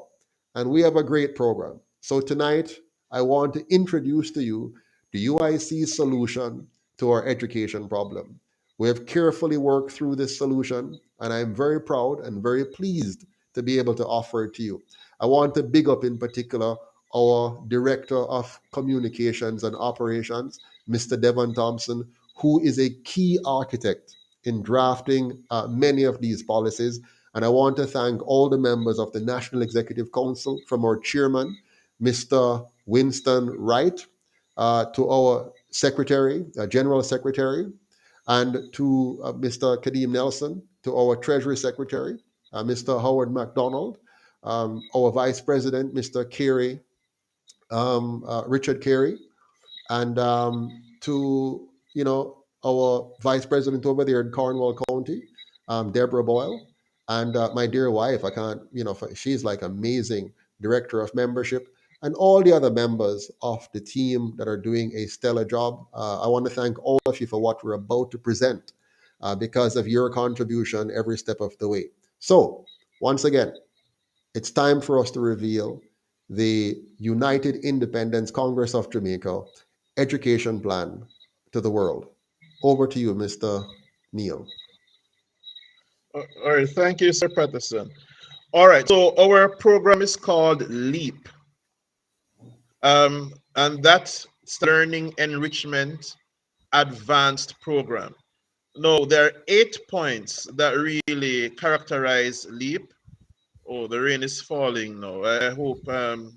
And we have a great program. So tonight, I want to introduce to you the UIC solution to our education problem. We have carefully worked through this solution, and I'm very proud and very pleased to be able to offer it to you. I want to big up in particular our Director of Communications and Operations, Mr. Devon Thompson, who is a key architect in drafting many of these policies. And I want to thank all the members of the National Executive Council, from our chairman, Mr. Winston Wright, to our secretary, general secretary, and to Mr. Kadeem Nelson, to our treasury secretary, Mr. Howard McDonald, our vice president, Mr. Carey, Richard Carey, and to our vice president over there in Cornwall County, Deborah Boyle, and my dear wife. I can't, she's like amazing director of membership, and all the other members of the team that are doing a stellar job. I want to thank all of you for what we're about to present, because of your contribution every step of the way. So once again, it's time for us to reveal the United Independence Congress of Jamaica education plan to the world. Over to you, Mr. Neil. All right, thank you, Sir Patterson. All right, so our program is called LEAP, and that's Learning Enrichment Advanced Program. Now, there are 8 points that really characterize LEAP. Oh, the rain is falling now. I hope the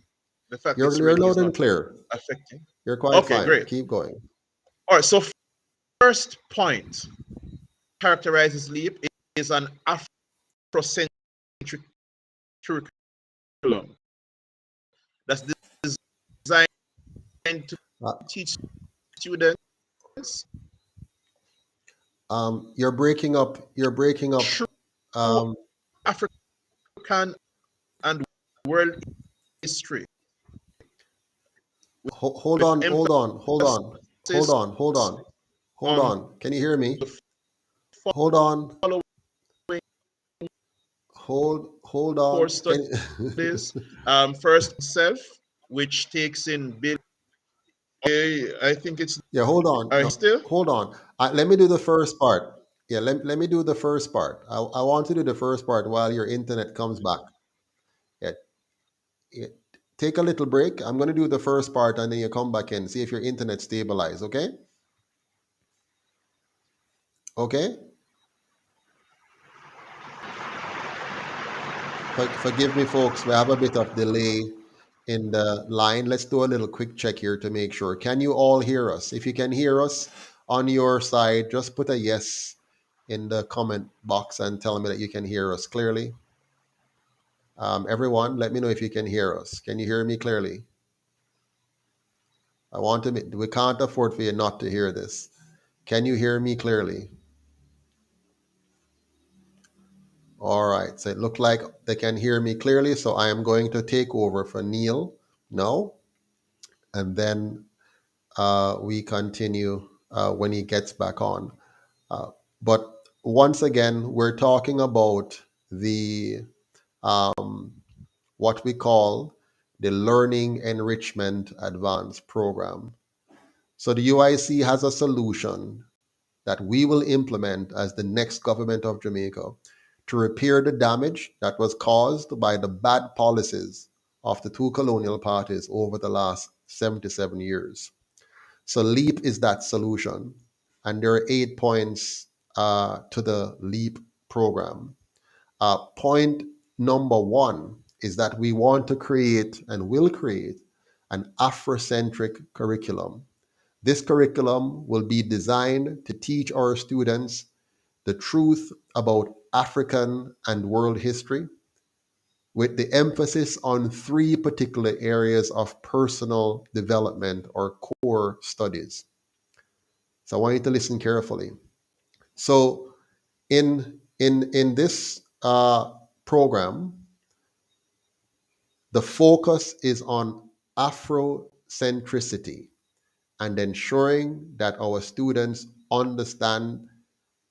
fact it's You're raining loud is and not clear. affecting. You're quite Okay, fine. great. Keep going. All right, so first point characterizes LEAP is an Afrocentric curriculum that's designed to Uh, teach students you're breaking up. You're breaking up. true Um, African and world history hold with on. Hold on. Hold on. Hold emphasis on. Hold on. Hold on on. Can you hear me? the Hold on. following Hold core on. Can studies. First, self, which takes in build. I think it's Yeah, hold on. No, still. hold on. Let me do the first part. Yeah, let me do the first part. I want to do the first part while your internet comes back. Yeah, yeah. Take a little break. I'm going to do the first part and then you come back in. See if your internet stabilizes. Okay? Okay? Forgive me, folks. We have a bit of delay in the line. Let's do a little quick check here to make sure. Can you all hear us? If you can hear us on your side, just put a yes in the comment box and tell me that you can hear us clearly. Everyone, let me know if you can hear us. Can you hear me clearly? We can't afford for you not to hear this. Can you hear me clearly? All right. So it looked like they can hear me clearly. So I am going to take over for Neil now, and then we continue when he gets back on. Uh, but once again, we're talking about the what we call the Learning Enrichment Advanced Program. So the UIC has a solution that we will implement as the next government of Jamaica to repair the damage that was caused by the bad policies of the two colonial parties over the last 77 years. So LEAP is that solution. And there are 8 points to the LEAP program. Point number one is that we want to create and will create an Afrocentric curriculum. This curriculum will be designed to teach our students the truth about African and world history, with the emphasis on three particular areas of personal development or core studies. So I want you to listen carefully. So in this program, the focus is on Afrocentricity and ensuring that our students understand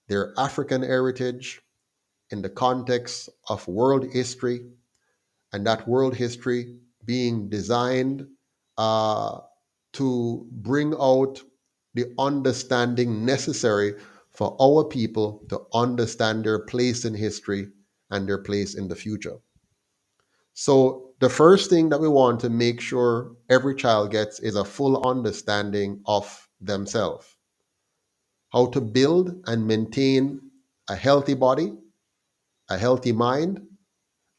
their African heritage in the context of world history, and that world history being designed uh, to bring out the understanding necessary for our people to understand their place in history and their place in the future. So, the first thing that we want to make sure every child gets is a full understanding of themselves, how to build and maintain a healthy body, a healthy mind,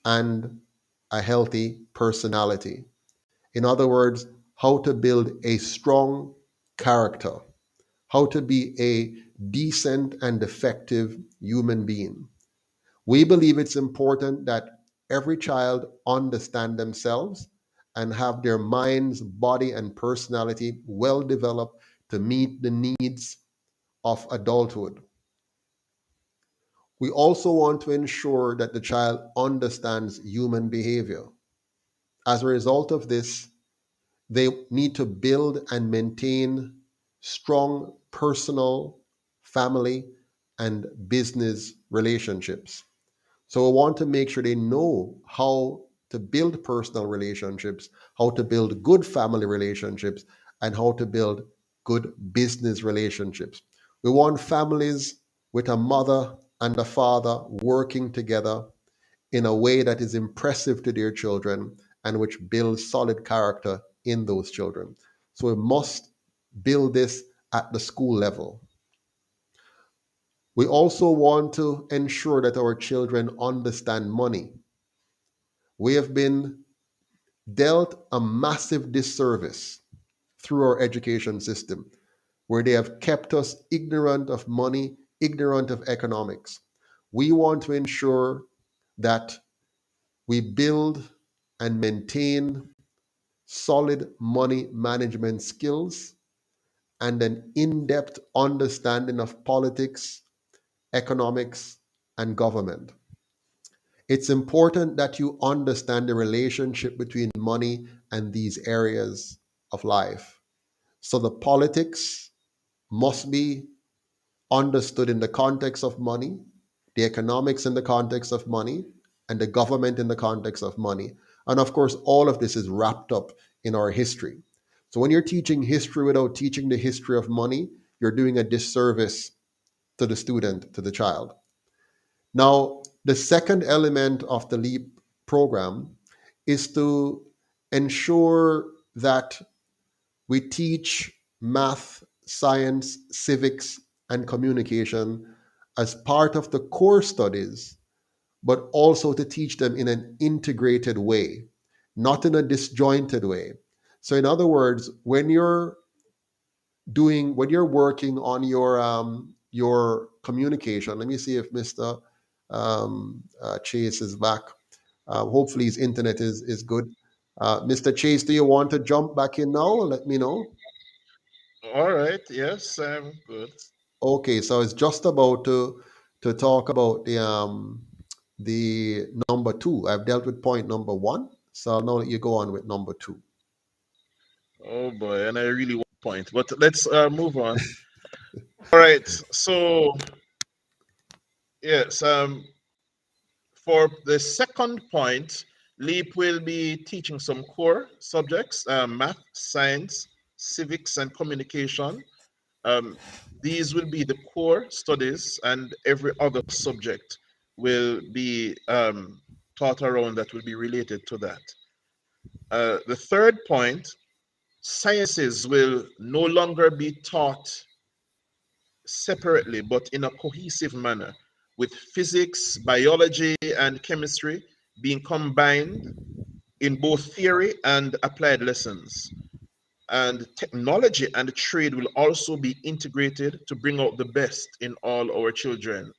and a healthy personality. In other words, how to build a strong character, how to be a decent and effective human being. We believe it's important that every child understand themselves and have their minds, body, and personality well developed to meet the needs of adulthood. We also want to ensure that the child understands human behavior. As a result of this, they need to build and maintain strong personal, family, and business relationships. So we want to make sure they know how to build personal relationships, how to build good family relationships, and how to build good business relationships. We want families with a mother and a father working together in a way that is impressive to their children and which builds solid character in those children. So we must build this at the school level. We also want to ensure that our children understand money. We have been dealt a massive disservice through our education system, where they have kept us ignorant of money, ignorant of economics. We want to ensure that we build and maintain solid money management skills and an in depth understanding of politics, economics, and government. It's important that you understand the relationship between money and these areas of life. So the politics must be understood in the context of money, the economics in the context of money, and the government in the context of money. And of course, all of this is wrapped up in our history. So when you're teaching history without teaching the history of money, you're doing a disservice to the student, to the child. Now, the second element of the LEAP program is to ensure that we teach math, science, civics, and communication as part of the core studies, but also to teach them in an integrated way, not in a disjointed way. So, in other words, when you're working on your communication, let me see if Mr. Chase is back. Hopefully his internet is good. Mr. Chase, do you want to jump back in now? Let me know. All right. Yes, I'm good. Okay, so it's just about to talk about the number two. I've dealt with point number one, so I'll now let you go on with number two. Oh boy, and I really want to point, but let's move on. All right. So yes, for the second point, LEAP will be teaching some core subjects: math, science, civics, and communication. Um, these will be the core studies, and every other subject will be taught around that will be related to that. The third point, sciences will no longer be taught separately, but in a cohesive manner, with physics, biology, and chemistry being combined in both theory and applied lessons. And technology and trade will also be integrated to bring out the best in all our children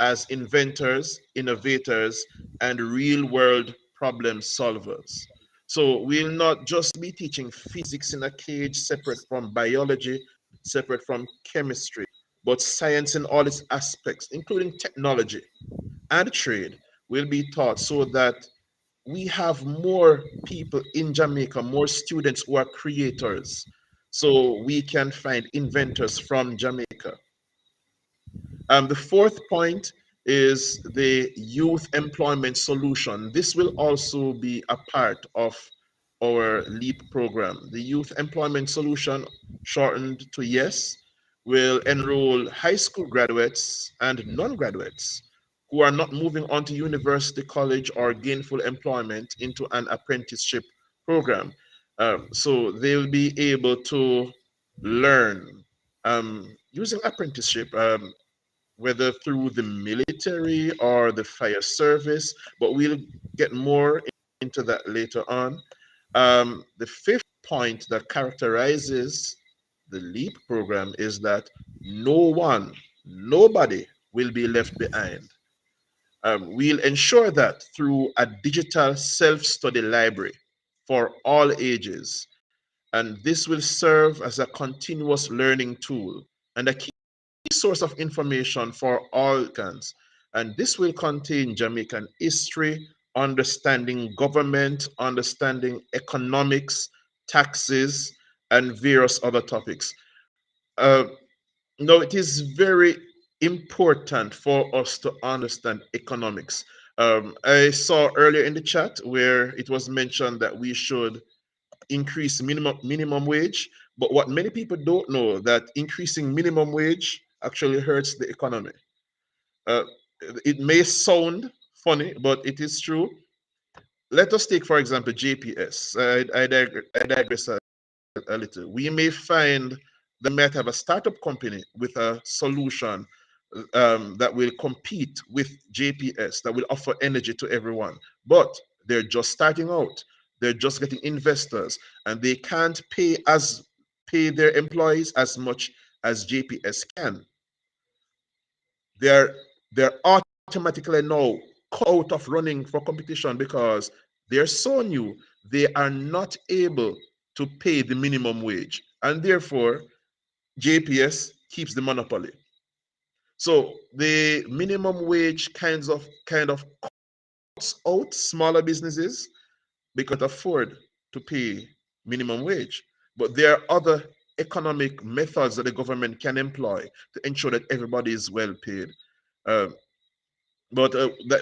as inventors, innovators, and real world problem solvers. So we'll not just be teaching physics in a cage separate from biology, separate from chemistry, but science in all its aspects, including technology and trade, will be taught so that we have more people in Jamaica, more students who are creators, so we can find inventors from Jamaica. The fourth point is the youth employment solution. This will also be a part of our LEAP program. The youth employment solution, shortened to YES, will enroll high school graduates and non-graduates who are not moving on to university, college, or gainful employment into an apprenticeship program. So they'll be able to learn using apprenticeship, whether through the military or the fire service, but we'll get more into that later on. The fifth point that characterizes the LEAP program is that nobody will be left behind. We'll ensure that through a digital self study library for all ages, and this will serve as a continuous learning tool and a key source of information for all Jamaicans. And this will contain Jamaican history, understanding government, understanding economics, taxes, and various other topics. Uh, now, it is very important for us to understand economics. I saw earlier in the chat where it was mentioned that we should increase minimum wage, but what many people don't know that increasing minimum wage actually hurts the economy. Uh, it may sound funny, but it is true. Let us take, for example, JPS. I digress a little. We may find that we might have a startup company with a solution that will compete with JPS, that will offer energy to everyone. But they're just starting out. They're just getting investors, and they can't pay their employees as much as JPS can. They're they're automatically now out of running for competition because they're so new. They are not able to pay the minimum wage, and therefore JPS keeps the monopoly. So the minimum wage kind of cuts out smaller businesses because they can't afford to pay minimum wage. But there are other economic methods that the government can employ to ensure that everybody is well paid. Uh, but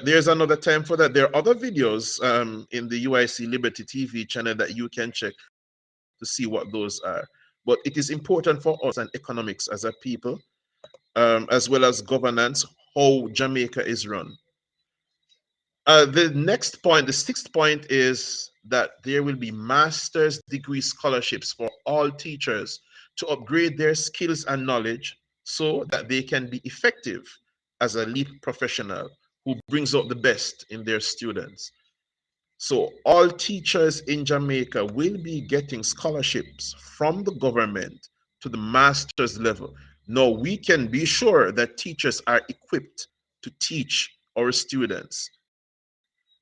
there's another time for that. There are other videos in the UIC Liberty TV channel that you can check to see what those are. But it is important for us and economics as a people, as well as governance, how Jamaica is run. The next point, the sixth point, is that there will be master's degree scholarships for all teachers to upgrade their skills and knowledge so that they can be effective as a lead professional who brings out the best in their students. So all teachers in Jamaica will be getting scholarships from the government to the master's level. Now we can be sure that teachers are equipped to teach our students.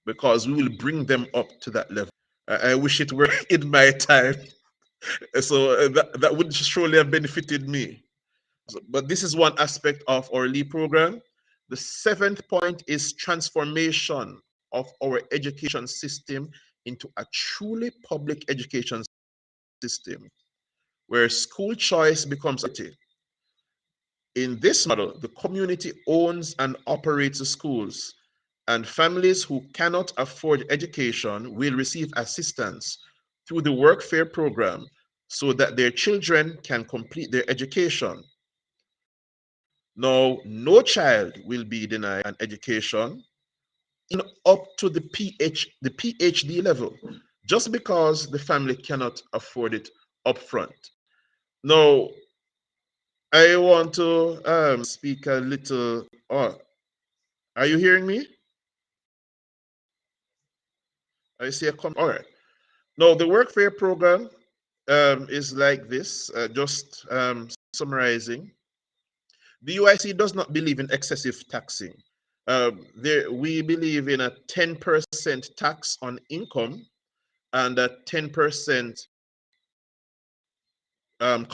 because we will bring them up to that level. I wish it were in my time. So that would surely have benefited me. But this is one aspect of our LEAP program. The seventh point is transformation of our education system into a truly public education system where school choice becomes a reality. In this model, the community owns and operates the schools, and families who cannot afford education will receive assistance through the workfare program so that their children can complete their education. Now, no child will be denied an education in up to the PhD level just because the family cannot afford it upfront. Now, I want to speak a little. Oh, are you hearing me? I see a comment. All right. Now, the workfare program is like this, just summarizing. The UIC does not believe in excessive taxing. We believe in a 10% tax on income and a 10% um,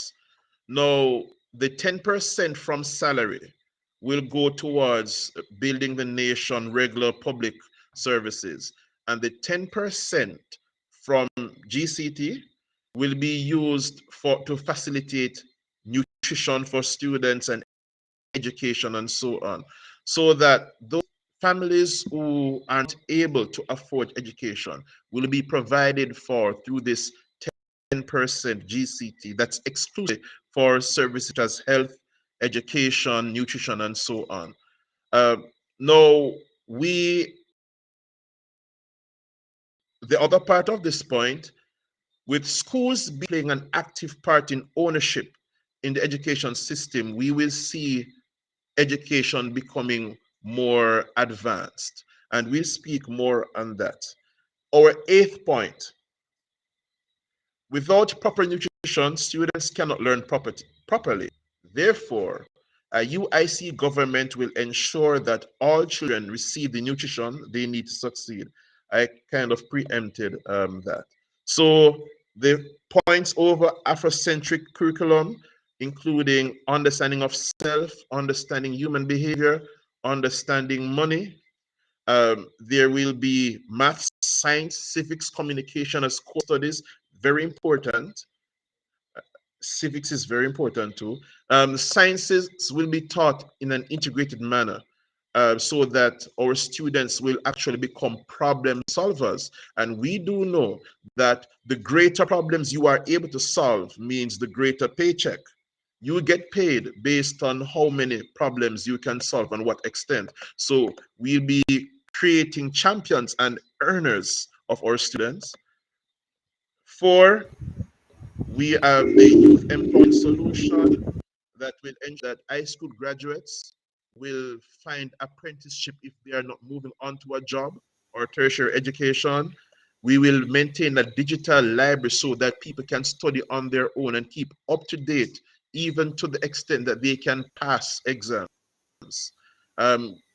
now, the 10% from salary will go towards building the nation regular public services, and the 10% from GCT will be used to facilitate nutrition for students and education and so on, so that those families who aren't able to afford education will be provided for through this 10% GCT that's exclusive for services such as health, education, nutrition, and so on. Uh, now, the other part of this point, with schools playing an active part in ownership in the education system, we will see education becoming more advanced. And we'll speak more on that. Our eighth point, without proper nutrition, students cannot learn properly. Therefore, a UIC government will ensure that all children receive the nutrition they need to succeed. I kind of preempted that. So the points over Afrocentric curriculum, including understanding of self, understanding human behavior, understanding money. There will be maths, science, civics, communication as core studies, very important. Civics is very important too. Sciences will be taught in an integrated manner so that our students will actually become problem solvers. And we do know that the greater problems you are able to solve means the greater paycheck. You get paid based on how many problems you can solve and what extent. So we'll be creating champions and earners of our students. For we have the youth employment solution that will ensure that high school graduates will find apprenticeship if they are not moving on to a job or tertiary education. We will maintain a digital library so that people can study on their own and keep up to date, even to the extent that they can pass exams.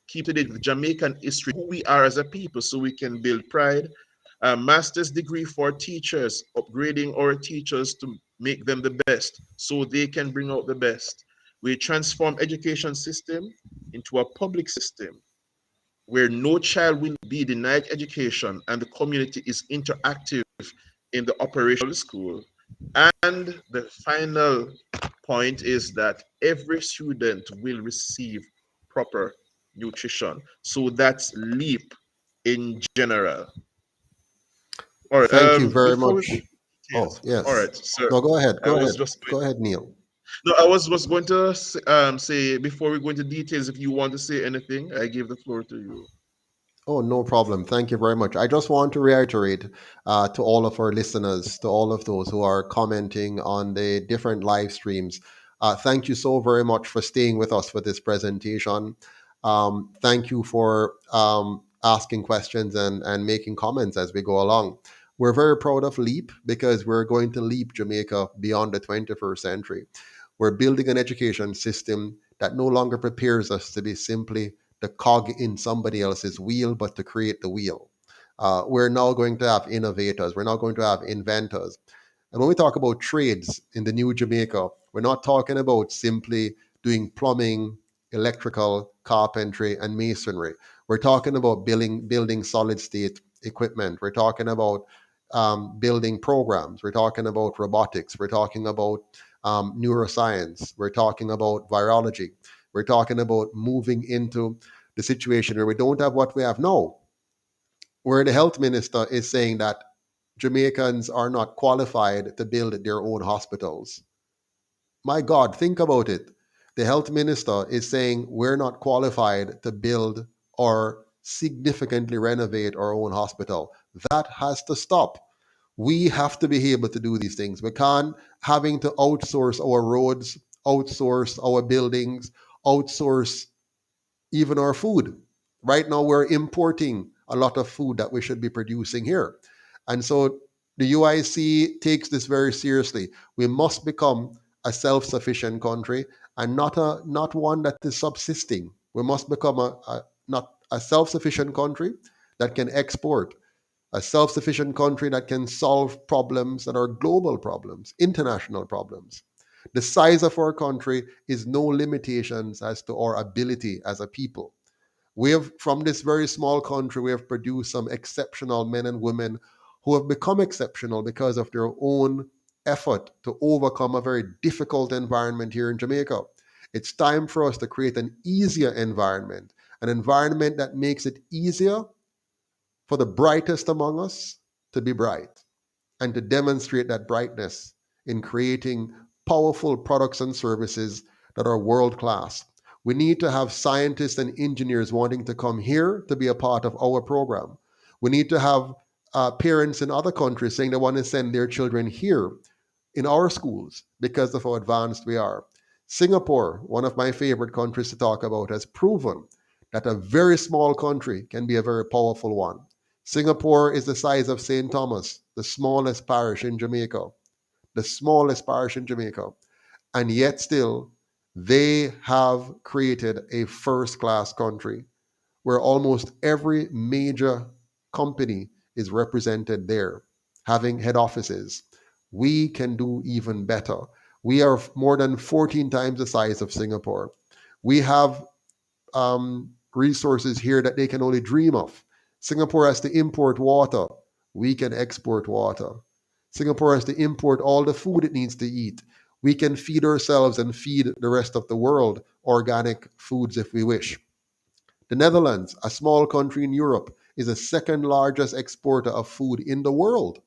Keep to date with Jamaican history, who we are as a people, so we can build pride. A master's degree for teachers, upgrading our teachers to make them the best so they can bring out the best. We transform education system into a public system where no child will be denied education and the community is interactive in the operation of the school. And the final point is that every student will receive proper nutrition. So that's LEAP in general. All right. Thank you very Before we go much. into Oh, details, all yes. right, sir. No, go ahead. I Go was ahead. just Go ahead, Neil. no, I was going to say before we go into details, if you want to say anything, I give the floor to you. Oh, no problem. Thank you very much. I just want to reiterate to all of our listeners, to all of those who are commenting on the different live streams, thank you so very much for staying with us for this presentation. Thank you for asking questions and making comments as we go along. We're very proud of LEAP because we're going to leap Jamaica beyond the 21st century. We're building an education system that no longer prepares us to be simply the cog in somebody else's wheel, but to create the wheel. We're now going to have innovators. We're now going to have inventors. And when we talk about trades in the new Jamaica, we're not talking about simply doing plumbing, electrical, carpentry, and masonry. We're talking about building solid state equipment. We're talking about building programs. We're talking about robotics. We're talking about neuroscience. We're talking about virology. We're talking about moving into the situation where we don't have what we have now, where the health minister is saying that Jamaicans are not qualified to build their own hospitals. My God, think about it. The health minister is saying we're not qualified to build or significantly renovate our own hospital. That has to stop. We have to be able to do these things. We can't having to outsource our roads, outsource our buildings, outsource even our food. Right now, we're importing a lot of food that we should be producing here. And so the UIC takes this very seriously. We must become a self-sufficient country and not one that is subsisting. We must become not a self-sufficient country that can export, a self-sufficient country that can solve problems that are global problems, international problems. The size of our country is no limitations as to our ability as a people. We have, from this very small country, we have produced some exceptional men and women who have become exceptional because of their own effort to overcome a very difficult environment here in Jamaica. It's time for us to create an easier environment, an environment that makes it easier for the brightest among us to be bright and to demonstrate that brightness in creating powerful products and services that are world class. We need to have scientists and engineers wanting to come here to be a part of our program. We need to have parents in other countries saying they want to send their children here in our schools because of how advanced we are. Singapore, one of my favorite countries to talk about, has proven that a very small country can be a very powerful one. Singapore is the size of St. Thomas, the smallest parish in Jamaica, the smallest parish in Jamaica. And yet, still, they have created a first class country where almost every major company is represented there, having head offices. We can do even better. We are more than 14 times the size of Singapore. We have resources here that they can only dream of. Singapore has to import water. We can export water. Singapore has to import all the food it needs to eat. We can feed ourselves and feed the rest of the world organic foods if we wish. The Netherlands, a small country in Europe, is the second largest exporter of food in the world.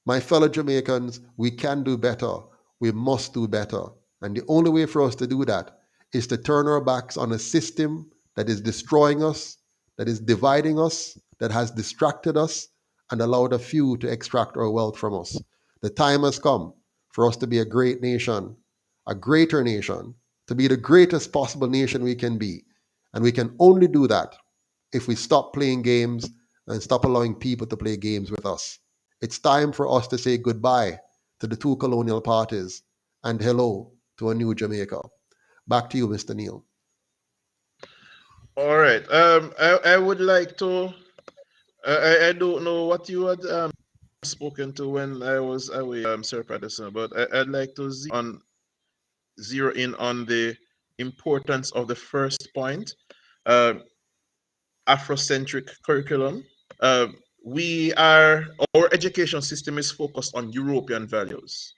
My fellow Jamaicans, we can do better. We must do better. And the only way for us to do that is to turn our backs on a system that is destroying us, that is dividing us, that has distracted us, and allowed a few to extract our wealth from us. The time has come for us to be a great nation, a greater nation, to be the greatest possible nation we can be. And we can only do that if we stop playing games and stop allowing people to play games with us. It's time for us to say goodbye to the two colonial parties and hello to a new Jamaica. Back to you, Mr. Neil. All right. I would like to. I don't know what you had spoken to when I was away, Sir Patterson, but I'd like to zero in on the importance of the first point, uh, Afrocentric curriculum. Uh, our education system is focused on European values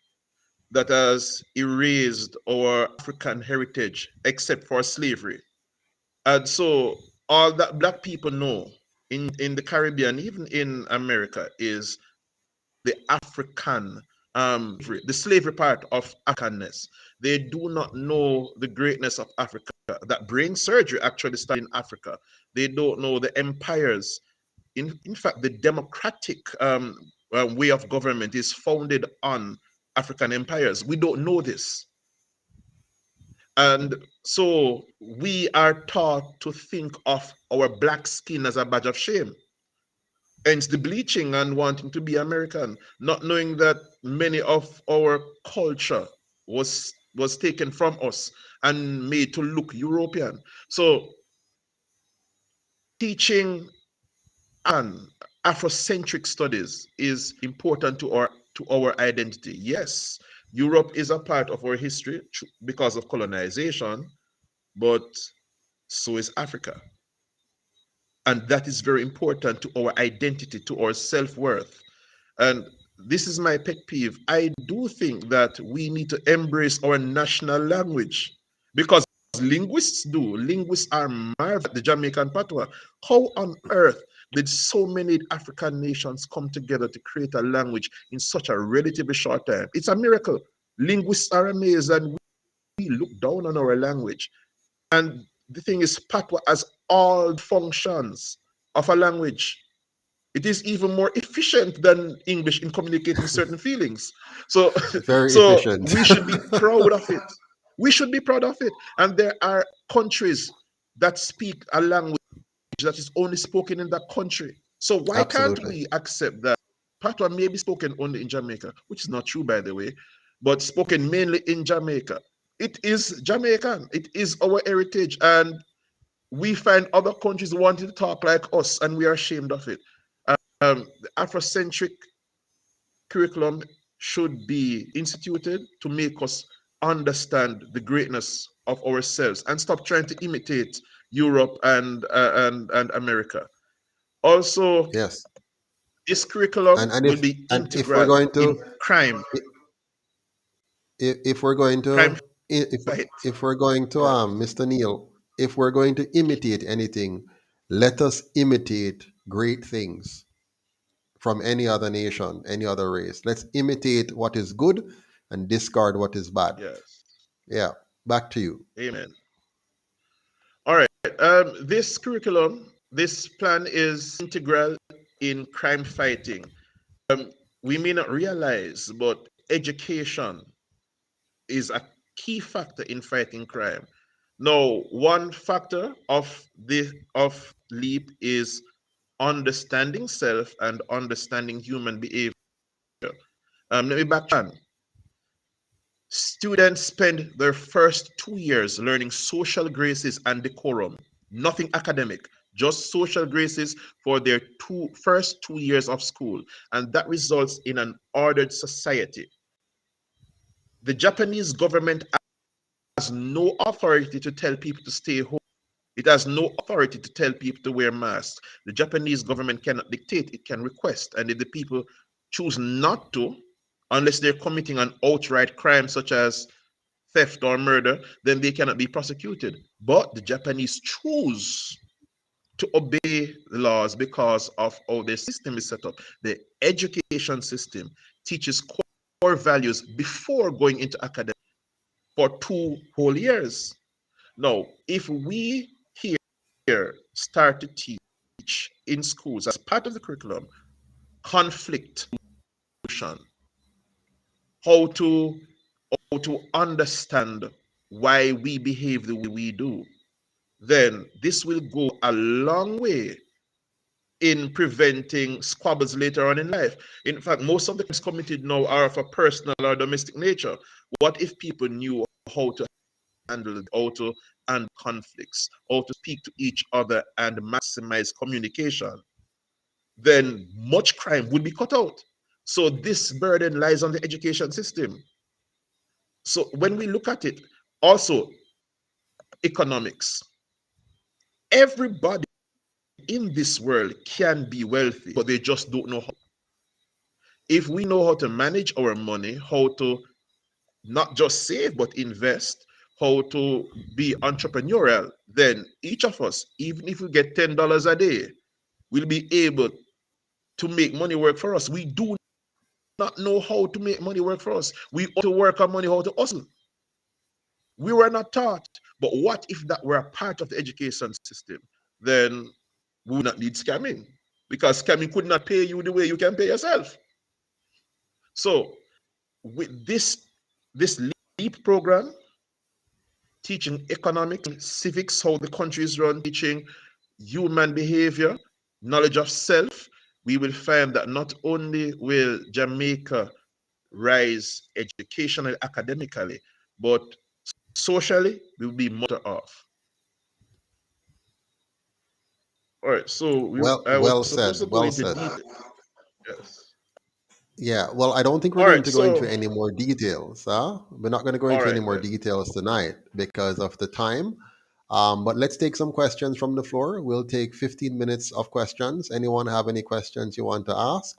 that has erased our African heritage, except for slavery. And so all that black people know in the Caribbean, even in America, is the African, the slavery part of Africanness. They do not know the greatness of Africa. That brain surgery actually started in Africa. They don't know the empires. In fact, the democratic way of government is founded on African empires. We don't know this. And so we are taught to think of our black skin as a badge of shame. Hence the bleaching and wanting to be American, not knowing that many of our culture was taken from us and made to look European. So teaching and Afrocentric studies is important to our identity. Yes, Europe is a part of our history because of colonization, but so is Africa. And that is very important to our identity, to our self-worth. And this is my pet peeve. I do think that we need to embrace our national language because linguists do. Linguists are marvelous at the Jamaican patois. How on earth did so many African nations come together to create a language in such a relatively short time? It's a miracle. Linguists are amazed and we look down on our language. And the thing is, patois has all functions of a language. It is even more efficient than English in communicating certain feelings. So, Very so efficient. we should be proud of it. We should be proud of it. And there are countries that speak a language that is only spoken in that country. So why can't Absolutely. we accept that patois may be spoken only in Jamaica, which is not true, by the way, but spoken mainly in Jamaica? It is Jamaican. It is our heritage, and we find other countries wanting to talk like us, and we are ashamed of it. The Afrocentric curriculum should be instituted to make us understand the greatness of ourselves and stop trying to imitate Europe and America. Also, Yes. this curriculum And will if be and if we're integral going in to crime, if we're going crime to if fight. if we're going to Yeah. Mr. Neil, if we're going to imitate anything, let us imitate great things from any other nation, any other race. Let's imitate what is good and discard what is bad. Yes. Yeah. Back to you. Amen. All right. This curriculum, this plan is integral in crime fighting. Um, we may not realize, but education is a key factor in fighting crime. Now, one factor of LEAP is understanding self and understanding human behavior. Let me backtrack. Students spend their first 2 years learning social graces and decorum, nothing academic, just social graces for their first 2 years of school. And that results in an ordered society. The Japanese government has no authority to tell people to stay home. It has no authority to tell people to wear masks. The Japanese government cannot dictate, it can request. And if the people choose not to, unless they're committing an outright crime such as theft or murder, then they cannot be prosecuted. But the Japanese choose to obey the laws because of how their system is set up. The education system teaches core values before going into academic for 2 whole years. Now, if we here start to teach in schools as part of the curriculum conflict resolution, how to understand why we behave the way we do, then this will go a long way in preventing squabbles later on in life. In fact, most of the crimes committed now are of a personal or domestic nature. What if people knew how to handle it, how to handle conflicts, how to speak to each other and maximize communication? Then much crime would be cut out. So this burden lies on the education system. So when we look at it, also economics, everybody in this world can be wealthy, but they just don't know how. If we know how to manage our money, how to not just save but invest, how to be entrepreneurial, then each of us, even if we get $10 a day, will be able to make money work for us. We do not know how to make money work for us. We ought to work on money, how to hustle. We were not taught. But what if that were a part of the education system? Then we would not need scamming because scamming could not pay you the way you can pay yourself. So with this LEAP program, teaching economics, civics, how the country is run, teaching human behavior, knowledge of self, we will find that not only will Jamaica rise educationally, academically, but socially, we will be much better off. All right. So Well, I was well supposed to said. go Well into said. detail. Yes. Yeah, well, I don't think we're All going right. to go into So any more details. Huh? We're not going to go all into any right more then. details tonight because of the time. But let's take some questions from the floor. We'll take 15 minutes of questions. Anyone have any questions you want to ask?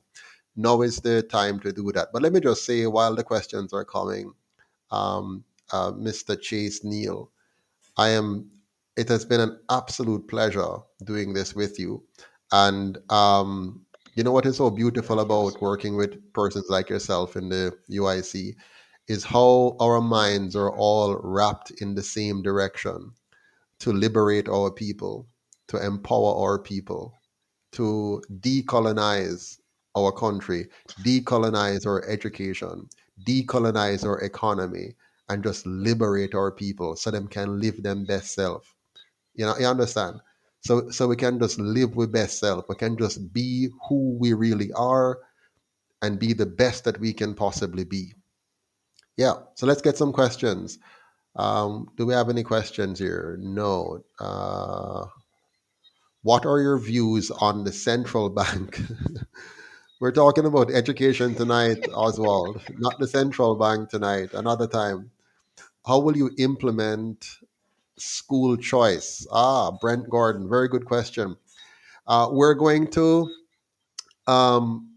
Now is the time to do that. But let me just say, while the questions are coming, um, Mr. Chase Neal, I am. It has been an absolute pleasure doing this with you, and you know what is so beautiful Yes. about working with persons like yourself in the UIC is how our minds are all wrapped in the same direction to liberate our people, to empower our people, to decolonize our country, decolonize our education, decolonize our economy, and just liberate our people so them can live them best self. You know, you understand? So we can just live with best self. We can just be who we really are and be the best that we can possibly be. Yeah. So let's get some questions. Do we have any questions here? No. What are your views on the central bank? We're talking about education tonight, Oswald, not the central bank tonight, another time. How will you implement school choice? Ah, Brent Gordon, very good question. We're going to um,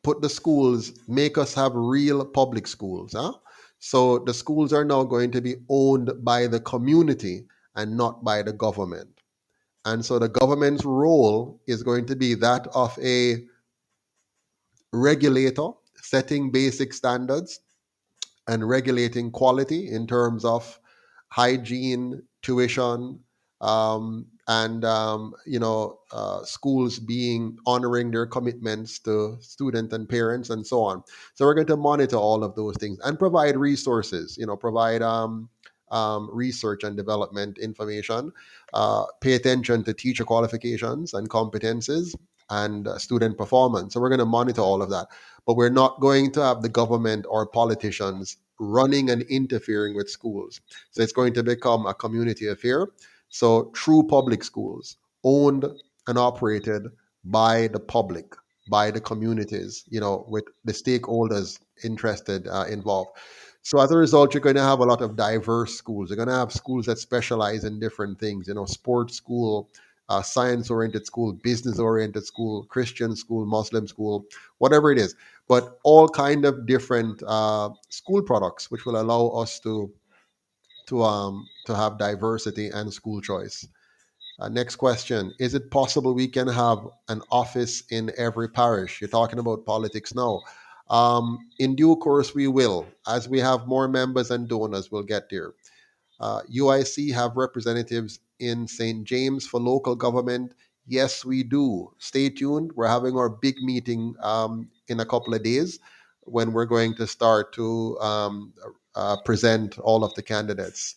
put the schools, make us have real public schools. Huh? So the schools are now going to be owned by the community and not by the government. And so the government's role is going to be that of a regulator, setting basic standards and regulating quality in terms of hygiene, tuition, and schools being honoring their commitments to students and parents and so on. So we're going to monitor all of those things and provide resources. Provide research and development information. Pay attention to teacher qualifications and competences and student performance. So we're going to monitor all of that, but we're not going to have the government or politicians running and interfering with schools. So it's going to become a community affair. So true public schools, owned and operated by the public, by the communities, with the stakeholders interested, involved. So as a result, you're going to have a lot of diverse schools. You're going to have schools that specialize in different things, sports school, science-oriented school, business-oriented school, Christian school, Muslim school, whatever it is, but all kind of different school products, which will allow us to have diversity and school choice. Next question: is it possible we can have an office in every parish? You're talking about politics now. In due course, we will. As we have more members and donors, we'll get there. UIC have representatives in St. James for local government. Yes, we do. Stay tuned. We're having our big meeting in a couple of days when we're going to start to present all of the candidates.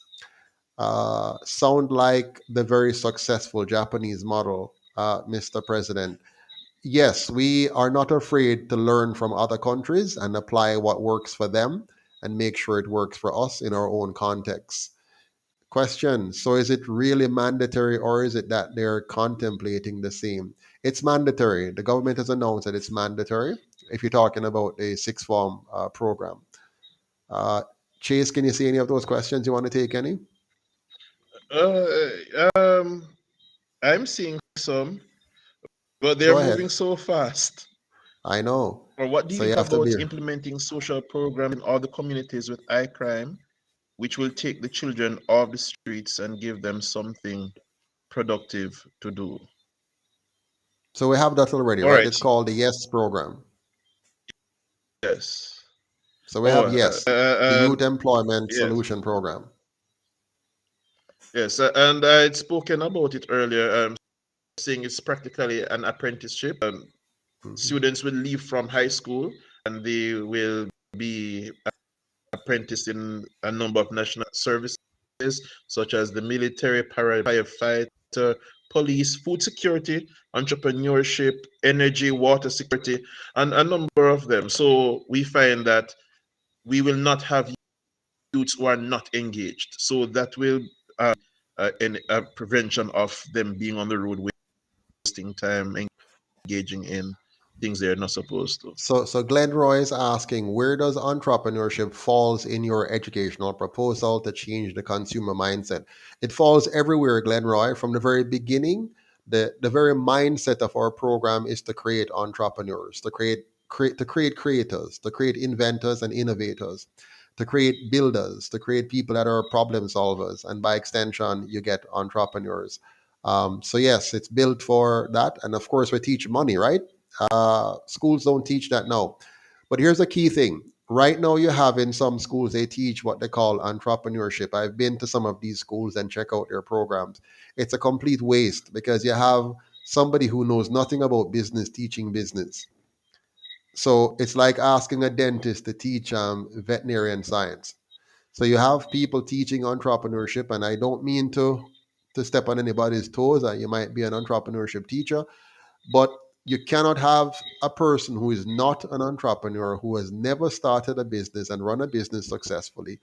Sound like the very successful Japanese model, Mr. President. Yes, we are not afraid to learn from other countries and apply what works for them and make sure it works for us in our own context. Question: so is it really mandatory or is it that they're contemplating the same? It's mandatory. The government has announced that it's mandatory if you're talking about a sixth form program. Uh, Chase, can you see any of those questions? You want to take any? Uh, um, I'm seeing some, but they're Go moving ahead. so fast. I know. Or what do you So think you have to be. about implementing social programs in all the communities with high crime, which will take the children off the streets and give them something productive to do? So we have that already, All right? right. It's called the YES program. Yes. So we Oh, have YES, the Youth Employment yes. Solution Program. Yes. And I had spoken about it earlier, saying it's practically an apprenticeship. Mhm. Students will leave from high school and they will be apprenticed in a number of national services, such as the military, firefighter, police, food security, entrepreneurship, energy, water security, and a number of them. So we find that we will not have youths who are not engaged. So that will in a prevention of them being on the roadway. wasting time engaging in things they're not supposed to. So Glenroy is asking, where does entrepreneurship falls in your educational proposal to change the consumer mindset? It falls everywhere, Glenroy. From the very beginning, the very mindset of our program is to create entrepreneurs, to create creators, to create inventors and innovators, to create builders, to create people that are problem solvers, and by extension, you get entrepreneurs. So yes, it's built for that, and of course, we teach money, right? Schools don't teach that now. But here's a key thing. Right now, you have in some schools, they teach what they call entrepreneurship. I've been to some of these schools and check out their programs. It's a complete waste because you have somebody who knows nothing about business teaching business. So it's like asking a dentist to teach veterinarian science. So you have people teaching entrepreneurship, and I don't mean to step on anybody's toes. You might be an entrepreneurship teacher, but you cannot have a person who is not an entrepreneur, who has never started a business and run a business successfully,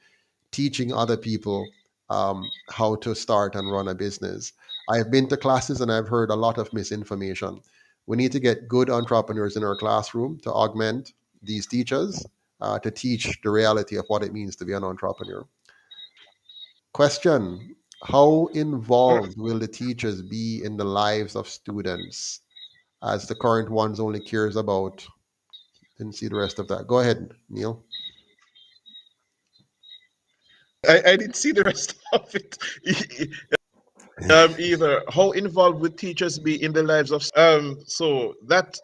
teaching other people how to start and run a business. I've been to classes and I've heard a lot of misinformation. We need to get good entrepreneurs in our classroom to augment these teachers, to teach the reality of what it means to be an entrepreneur. Question: how All right. involved will the teachers be in the lives of students, as the current ones only cares about? Didn't see the rest of that. Go ahead, Neil. I didn't see the rest of it either. How involved would teachers be in the lives of so that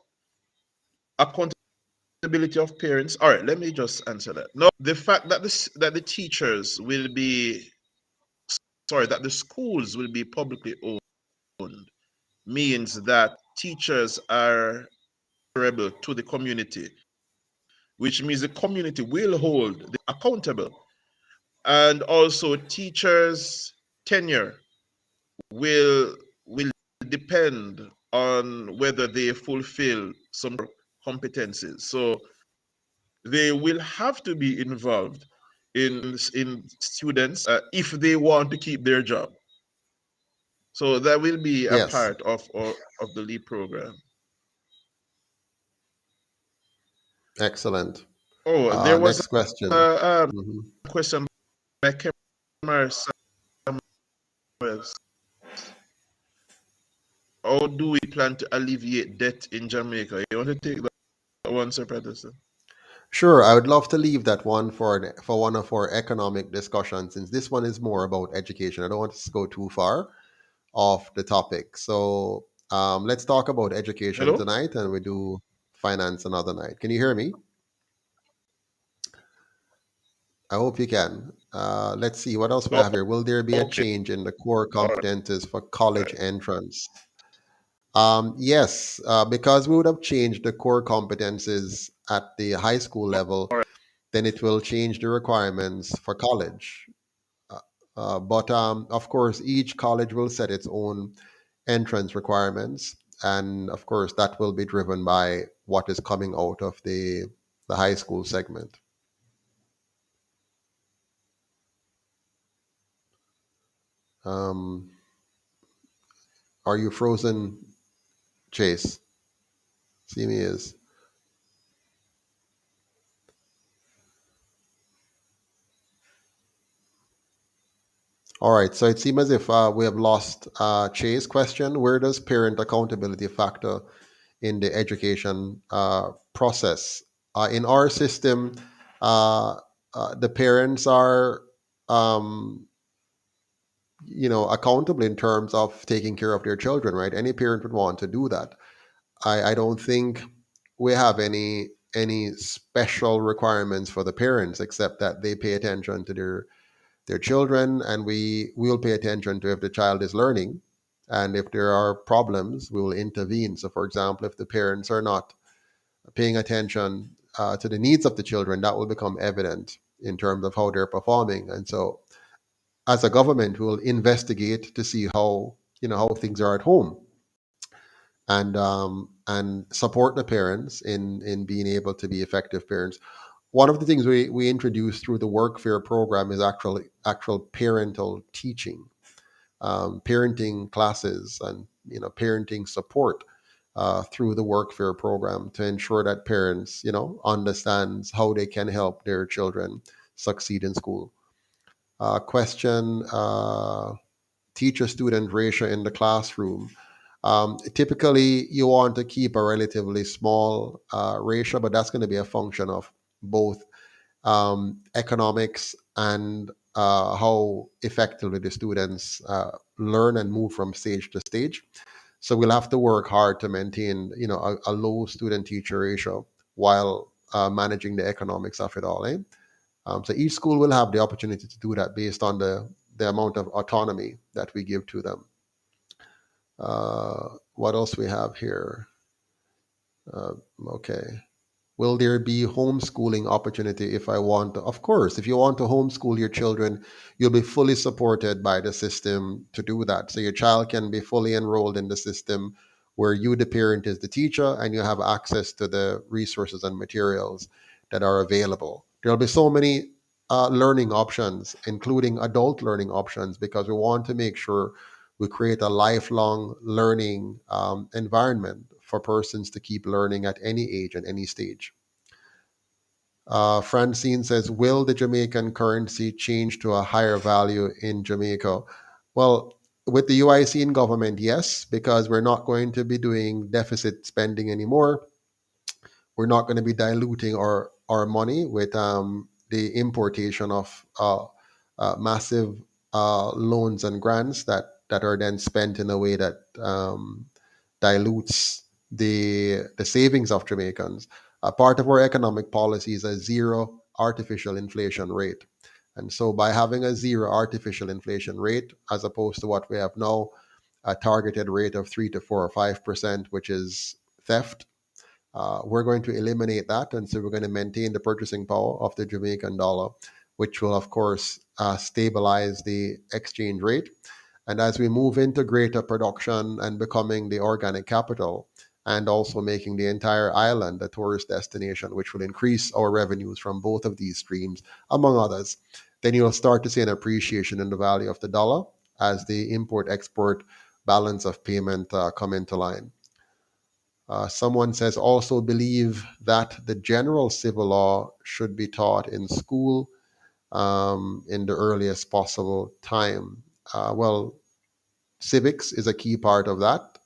accountability of parents? All right, let me just answer that. No, the fact that the teachers will be sorry, that the schools will be publicly owned means that teachers are rebel to the community, which means the community will hold them accountable. And also teachers' tenure will depend on whether they fulfill some competencies. So they will have to be involved in students if they want to keep their job. So that will be a Yes, part of the LEAP program. excellent. Oh, there was Next question. a Mhm. question by Kemar Samuels. How do we plan to alleviate debt in Jamaica? You want to take that one, Sir Patterson? Sure, I would love to leave that one for one of our economic discussions, since this one is more about education. I don't want us to go too far off the topic. So let's talk about education Hello? tonight, and we do finance another night. Can you hear me? I hope you can. Let's see what else we Oh, have here. Will there be a okay. change in the core All right. competences for college entrance? Yes, because we would have changed the core competences at the high school level, All right. then it will change the requirements for college. Uh, but of course, each college will set its own entrance requirements, and of course, that will be driven by what is coming out of the high school segment. Um, are you frozen, Chase? See me is. All right, so it seems as if we have lost Chase' question. Where does parent accountability factor in the education process? In our system, uh, the parents are, um, accountable in terms of taking care of their children, right? Any parent would want to do that. I don't think we have any special requirements for the parents, except that they pay attention to their children, and we will pay attention to if the child is learning, and if there are problems we will intervene. So for example, if the parents are not paying attention to the needs of the children, that will become evident in terms of how they're performing. And so as a government we will investigate to see how things are at home, and support the parents in being able to be effective parents. One of the things we introduced through the workfare program is actual parental teaching, parenting classes and parenting support through the workfare program to ensure that parents understands how they can help their children succeed in school. Question: teacher student ratio in the classroom. Typically, you want to keep a relatively small ratio, but that's going to be a function of both economics and how effectively the students learn and move from stage to stage. So we'll have to work hard to maintain, a low student-teacher ratio while managing the economics of it all. So each school will have the opportunity to do that based on the amount of autonomy that we give to them. What else we have here? Okay. Will there be homeschooling opportunity if I want to? Of course, if you want to homeschool your children, you'll be fully supported by the system to do that. So your child can be fully enrolled in the system where you, the parent, is the teacher and you have access to the resources and materials that are available. There'll be so many learning options, including adult learning options, because we want to make sure we create a lifelong learning environment for persons to keep learning at any age and any stage. Francine says, will the Jamaican currency change to a higher value in Jamaica? Well, with the UIC in government, yes, because we're not going to be doing deficit spending anymore. We're not going to be diluting our money with the importation of massive loans and grants that are then spent in a way that dilutes the savings of Jamaicans. Part of our economic policy is a zero artificial inflation rate. And so by having a zero artificial inflation rate, as opposed to what we have now, a targeted rate of 3 to 4 or 5%, which is theft, we're going to eliminate that. And so we're going to maintain the purchasing power of the Jamaican dollar, which will, of course, stabilize the exchange rate. And as we move into greater production and becoming the organic capital, and also making the entire island a tourist destination, which will increase our revenues from both of these streams, among others, then you'll start to see an appreciation in the value of the dollar as the import export balance of payment come into line. Someone says, also believe that the general civil law should be taught in school in the earliest possible time. Well, civics is a key part of that.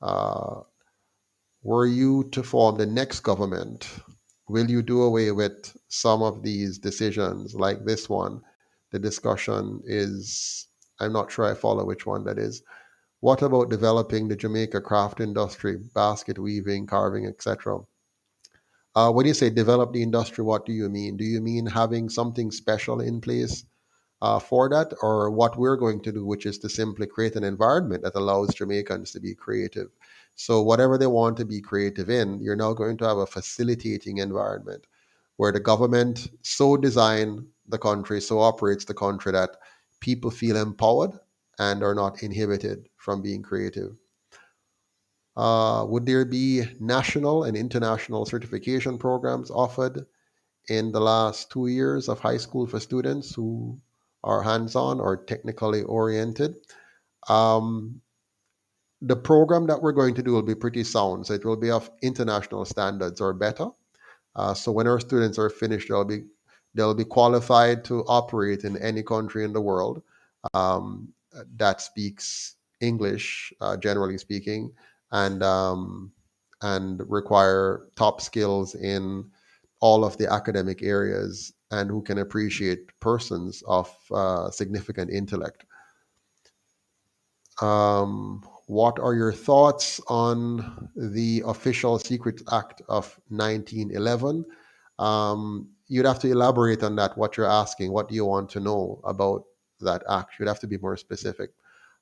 Uh, were you to form the next government, will you do away with some of these decisions like this one? The discussion is, I'm not sure I follow which one that is. What about developing the Jamaica craft industry, basket weaving, carving, etc.? When you say develop the industry, what do you mean? Do you mean having something special in place for that, or what we're going to do, which is to simply create an environment that allows Jamaicans to be creative? So, whatever they want to be creative in, you're now going to have a facilitating environment where the government so design the country, so operates the country that people feel empowered and are not inhibited from being creative. Would there be national and international certification programs offered in the last 2 years of high school for students who are hands on or technically oriented? Um, the program that we're going to do will be pretty sound. So it will be of international standards or better. So when our students are finished, they'll be qualified to operate in any country in the world that speaks English, generally speaking, and require top skills in all of the academic areas, and who can appreciate persons of significant intellect. What are your thoughts on the Official Secrets Act of 1911? You'd have to elaborate on that, what you're asking. What do you want to know about that act? You'd have to be more specific.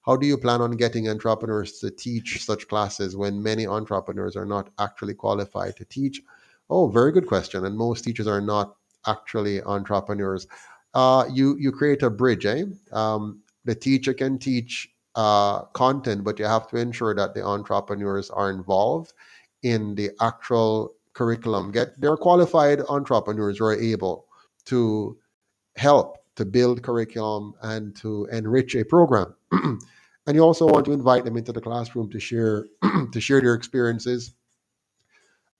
How do you plan on getting entrepreneurs to teach such classes when many entrepreneurs are not actually qualified to teach? Oh, very good question. And most teachers are not actually entrepreneurs. You create a bridge, eh? The teacher can teach content, but you have to ensure that the entrepreneurs are involved in the actual curriculum. Get They're qualified entrepreneurs who are able to help to build curriculum and to enrich a program. And you also want to invite them into the classroom to share to share their experiences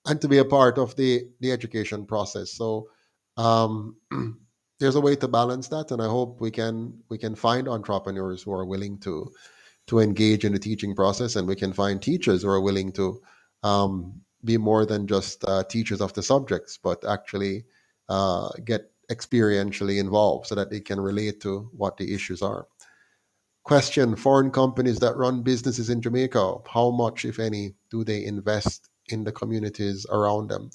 and to be a part of the education process. So um, there's a way to balance that, and I hope we can find entrepreneurs who are willing to engage in the teaching process, and we can find teachers who are willing to be more than just teachers of the subjects, but actually get experientially involved so that they can relate to what the issues are. Question: foreign companies that run businesses in Jamaica, how much, if any, do they invest in the communities around them?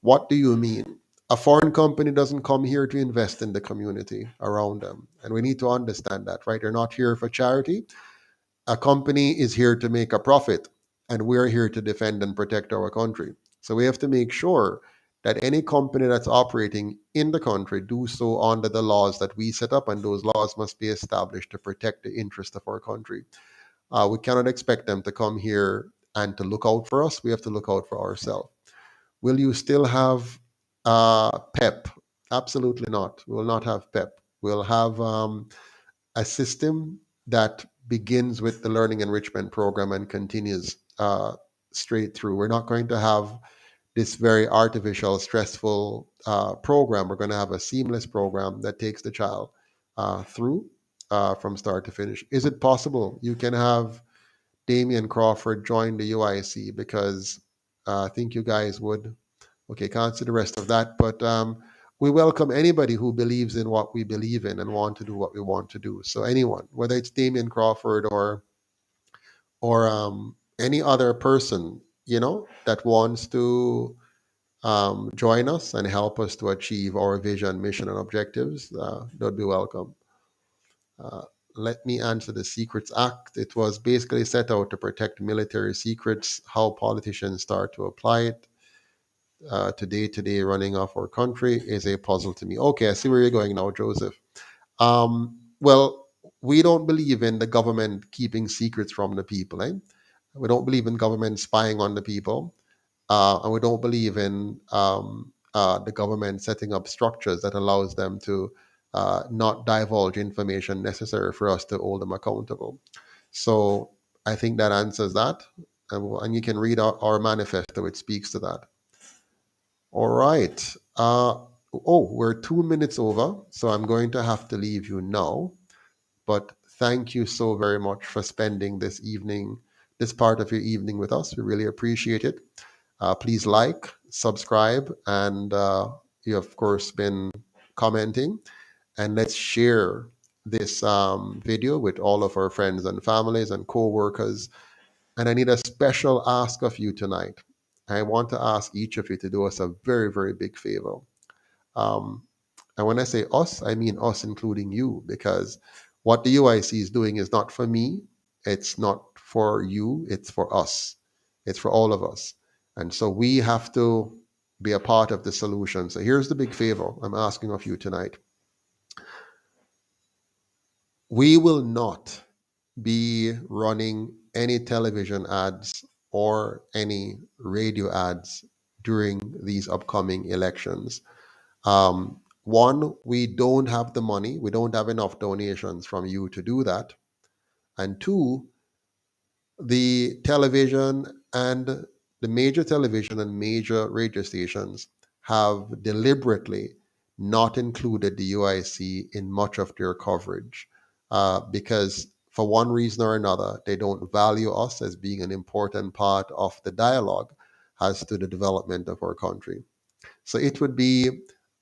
What do you mean? A foreign company doesn't come here to invest in the community around them. And we need to understand that, right? They're not here for charity. A company is here to make a profit, and we're here to defend and protect our country. So we have to make sure that any company that's operating in the country do so under the laws that we set up, and those laws must be established to protect the interest of our country. We cannot expect them to come here and to look out for us. We have to look out for ourselves. Will you still have PEP? Absolutely not. We will not have PEP. We'll have a system that begins with the learning enrichment program and continues straight through. We're not going to have this very artificial, stressful program. We're going to have a seamless program that takes the child through from start to finish. Is it possible you can have Damian Crawford join the UIC? Because I think you guys would. Okay, can't see the rest of that, but we welcome anybody who believes in what we believe in and want to do what we want to do. So anyone, whether it's Damian Crawford or any other person, that wants to join us and help us to achieve our vision, mission, and objectives, they'll be welcome. Uh, Let me answer the Secrets Act. It was basically set out to protect military secrets. How politicians start to apply it to day running of our country is a puzzle to me. Okay, I see where you're going now, Joseph. Well, we don't believe in the government keeping secrets from the people. We don't believe in government spying on the people. And we don't believe in the government setting up structures that allows them to not divulge information necessary for us to hold them accountable. So I think that answers that. And you can read our manifesto, which speaks to that. All right. We're 2 minutes over, so I'm going to have to leave you now. But thank you so very much for spending this part of your evening with us. We really appreciate it. Please like, subscribe, and you have, of course, been commenting. And let's share this video with all of our friends and families and co-workers. And I need a special ask of you tonight. I want to ask each of you to do us a very, very big favor. Um, and when I say us, I mean us, including you, because what the UIC is doing is not for me, it's not for you, it's for us. It's for all of us. And so we have to be a part of the solution. So here's the big favor I'm asking of you tonight. We will not be running any television ads or any radio ads during these upcoming elections. One, we don't have the money, we don't have enough donations from you to do that. And two, the television and the major television and major radio stations have deliberately not included the UIC in much of their coverage because, for one reason or another, they don't value us as being an important part of the dialogue as to the development of our country. So it would be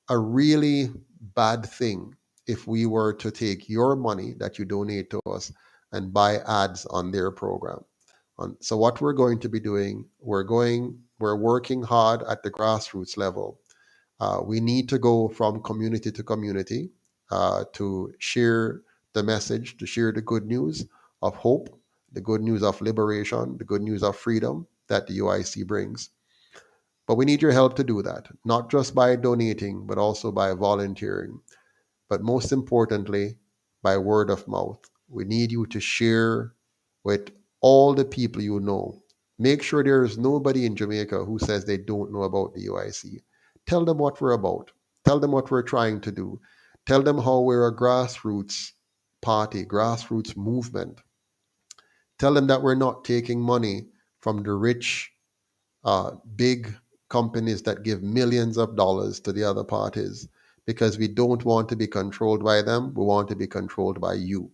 a really bad thing if we were to take your money that you donate to us and buy ads on their program. So what we're going to be doing, we're working hard at the grassroots level. We need to go from community to community to share the message, to share the good news of hope, the good news of liberation, the good news of freedom that the UIC brings. But we need your help to do that, not just by donating, but also by volunteering. But most importantly, by word of mouth. We need you to share with all the people you know. Make sure there is nobody in Jamaica who says they don't know about the UIC. Tell them what we're about. Tell them what we're trying to do. Tell them how we're a grassroots party, grassroots movement. Tell them that we're not taking money from the rich, big companies that give millions of dollars to the other parties because we don't want to be controlled by them. We want to be controlled by you.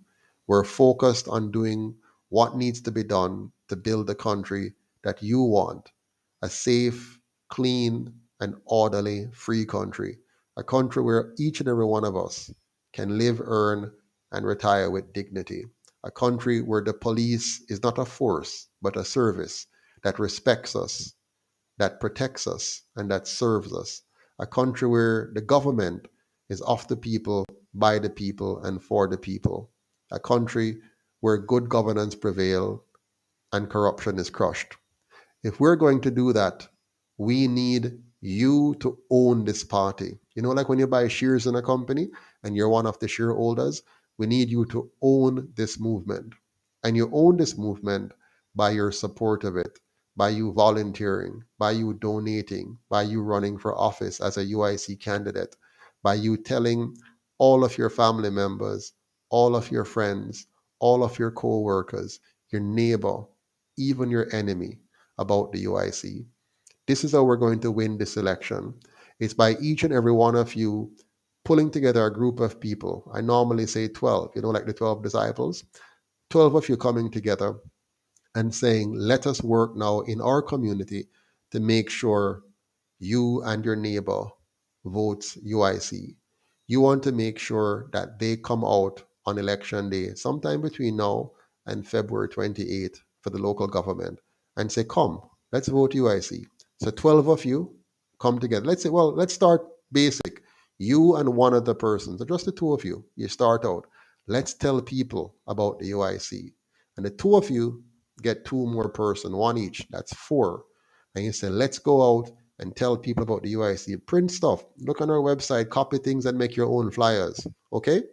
We're focused on doing what needs to be done to build the country that you want, a safe, clean, and orderly, free country, a country where each and every one of us can live, earn, and retire with dignity, a country where the police is not a force, but a service that respects us, that protects us, and that serves us. A country where the government is of the people, by the people, and for the people. A country where good governance prevails and corruption is crushed. If we're going to do that, we need you to own this party. You know, like when you buy shares in a company and you're one of the shareholders, we need you to own this movement. And you own this movement by your support of it, by you volunteering, by you donating, by you running for office as a UIC candidate, by you telling all of your family members, all of your friends, all of your co workers, your neighbor, even your enemy about the UIC. This is how we're going to win this election. It's by each and every one of you pulling together a group of people. I normally say 12, you know, like the 12 disciples. 12 of you coming together and saying, let us work now in our community to make sure you and your neighbor votes UIC. You want to make sure that they come out on election day, sometime between now and February 28th for the local government, and say, come, let's vote UIC. So 12 of you come together. Let's say, well, let's start basic. You and one other person, so just the two of you, you start out. Let's tell people about the UIC. And the two of you get two more person, one each. That's four. And you say, let's go out and tell people about the UIC. Print stuff. Look on our website, copy things, and make your own flyers. Okay?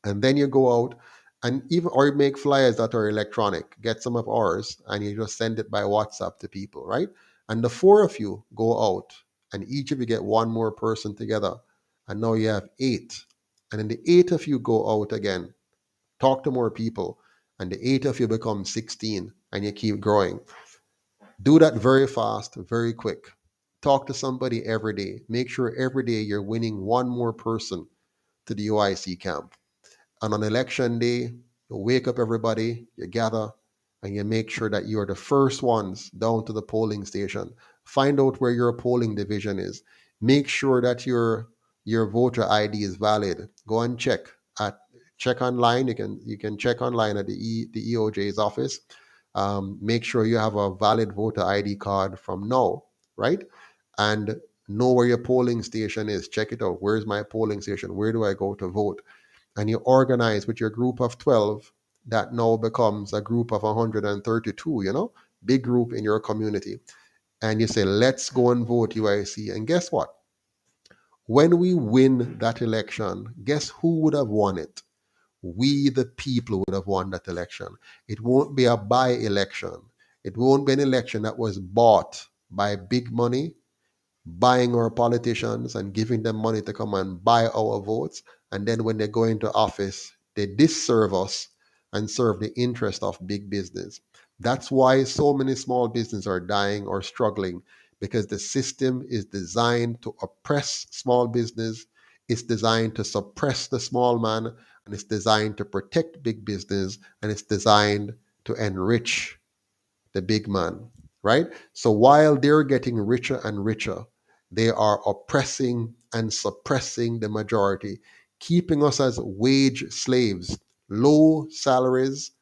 And then you go out and even or you make flyers that are electronic. Get some of ours and you just send it by WhatsApp to people, right? And the four of you go out and each of you get one more person together. And now you have eight. And then the eight of you go out again, talk to more people, and the eight of you become 16 and you keep growing. Do that very fast, very quick. Talk to somebody every day. Make sure every day you're winning one more person to the UIC camp. And on election day, you wake up everybody, you gather, and you make sure that you're the first ones down to the polling station. Find out where your polling division is. Make sure that your voter ID is valid. Go and check online. You can check online at the EOJ's office. Make sure you have a valid voter ID card from now, right? And know where your polling station is. Check it out. Where's my polling station? Where do I go to vote? And you organize with your group of 12 that now becomes a group of 132, big group in your community. And you say, let's go and vote UIC. And guess what? When we win that election, guess who would have won it? We, the people, would have won that election. It won't be a by election. It won't be an election that was bought by big money buying our politicians and giving them money to come and buy our votes. And then when they go into office, they disserve us and serve the interest of big business. That's why so many small businesses are dying or struggling because the system is designed to oppress small business. It's designed to suppress the small man, and it's designed to protect big business, and it's designed to enrich the big man, right? So while they're getting richer and richer, they are oppressing and suppressing the majority, keeping us as wage slaves, low salaries,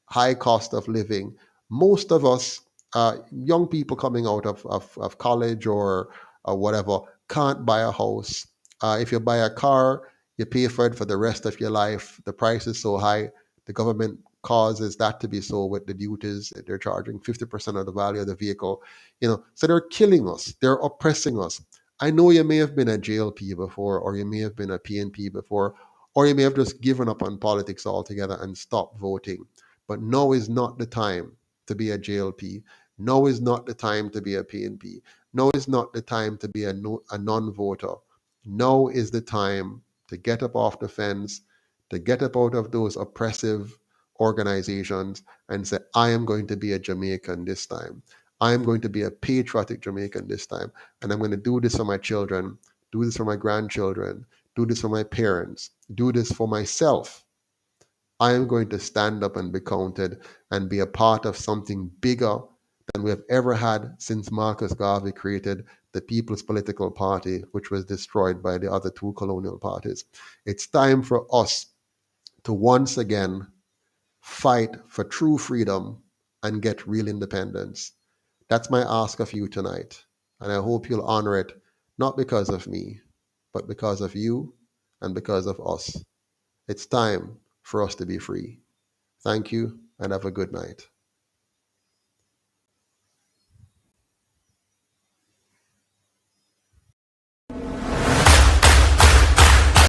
high cost of living. Most of us, young people coming out of college or whatever, can't buy a house. If you buy a car, you pay for it for the rest of your life. The price is so high. The government causes that to be so with the duties. They're charging 50% of the value of the vehicle. So they're killing us. They're oppressing us. I know you may have been a JLP before, or you may have been a PNP before, or you may have just given up on politics altogether and stopped voting. But now is not the time to be a JLP. Now is not the time to be a PNP. Now is not the time to be a non-voter. Now is the time to get up off the fence, to get up out of those oppressive organizations and say, I am going to be a Jamaican this time. I am going to be a patriotic Jamaican this time. And I'm going to do this for my children, do this for my grandchildren, do this for my parents, do this for myself. I am going to stand up and be counted and be a part of something bigger than we have ever had since Marcus Garvey created the People's Political Party, which was destroyed by the other two colonial parties. It's time for us to once again fight for true freedom and get real independence. That's my ask of you tonight. And I hope you'll honor it, not because of me, but because of you and because of us. It's time for us to be free. Thank you and have a good night.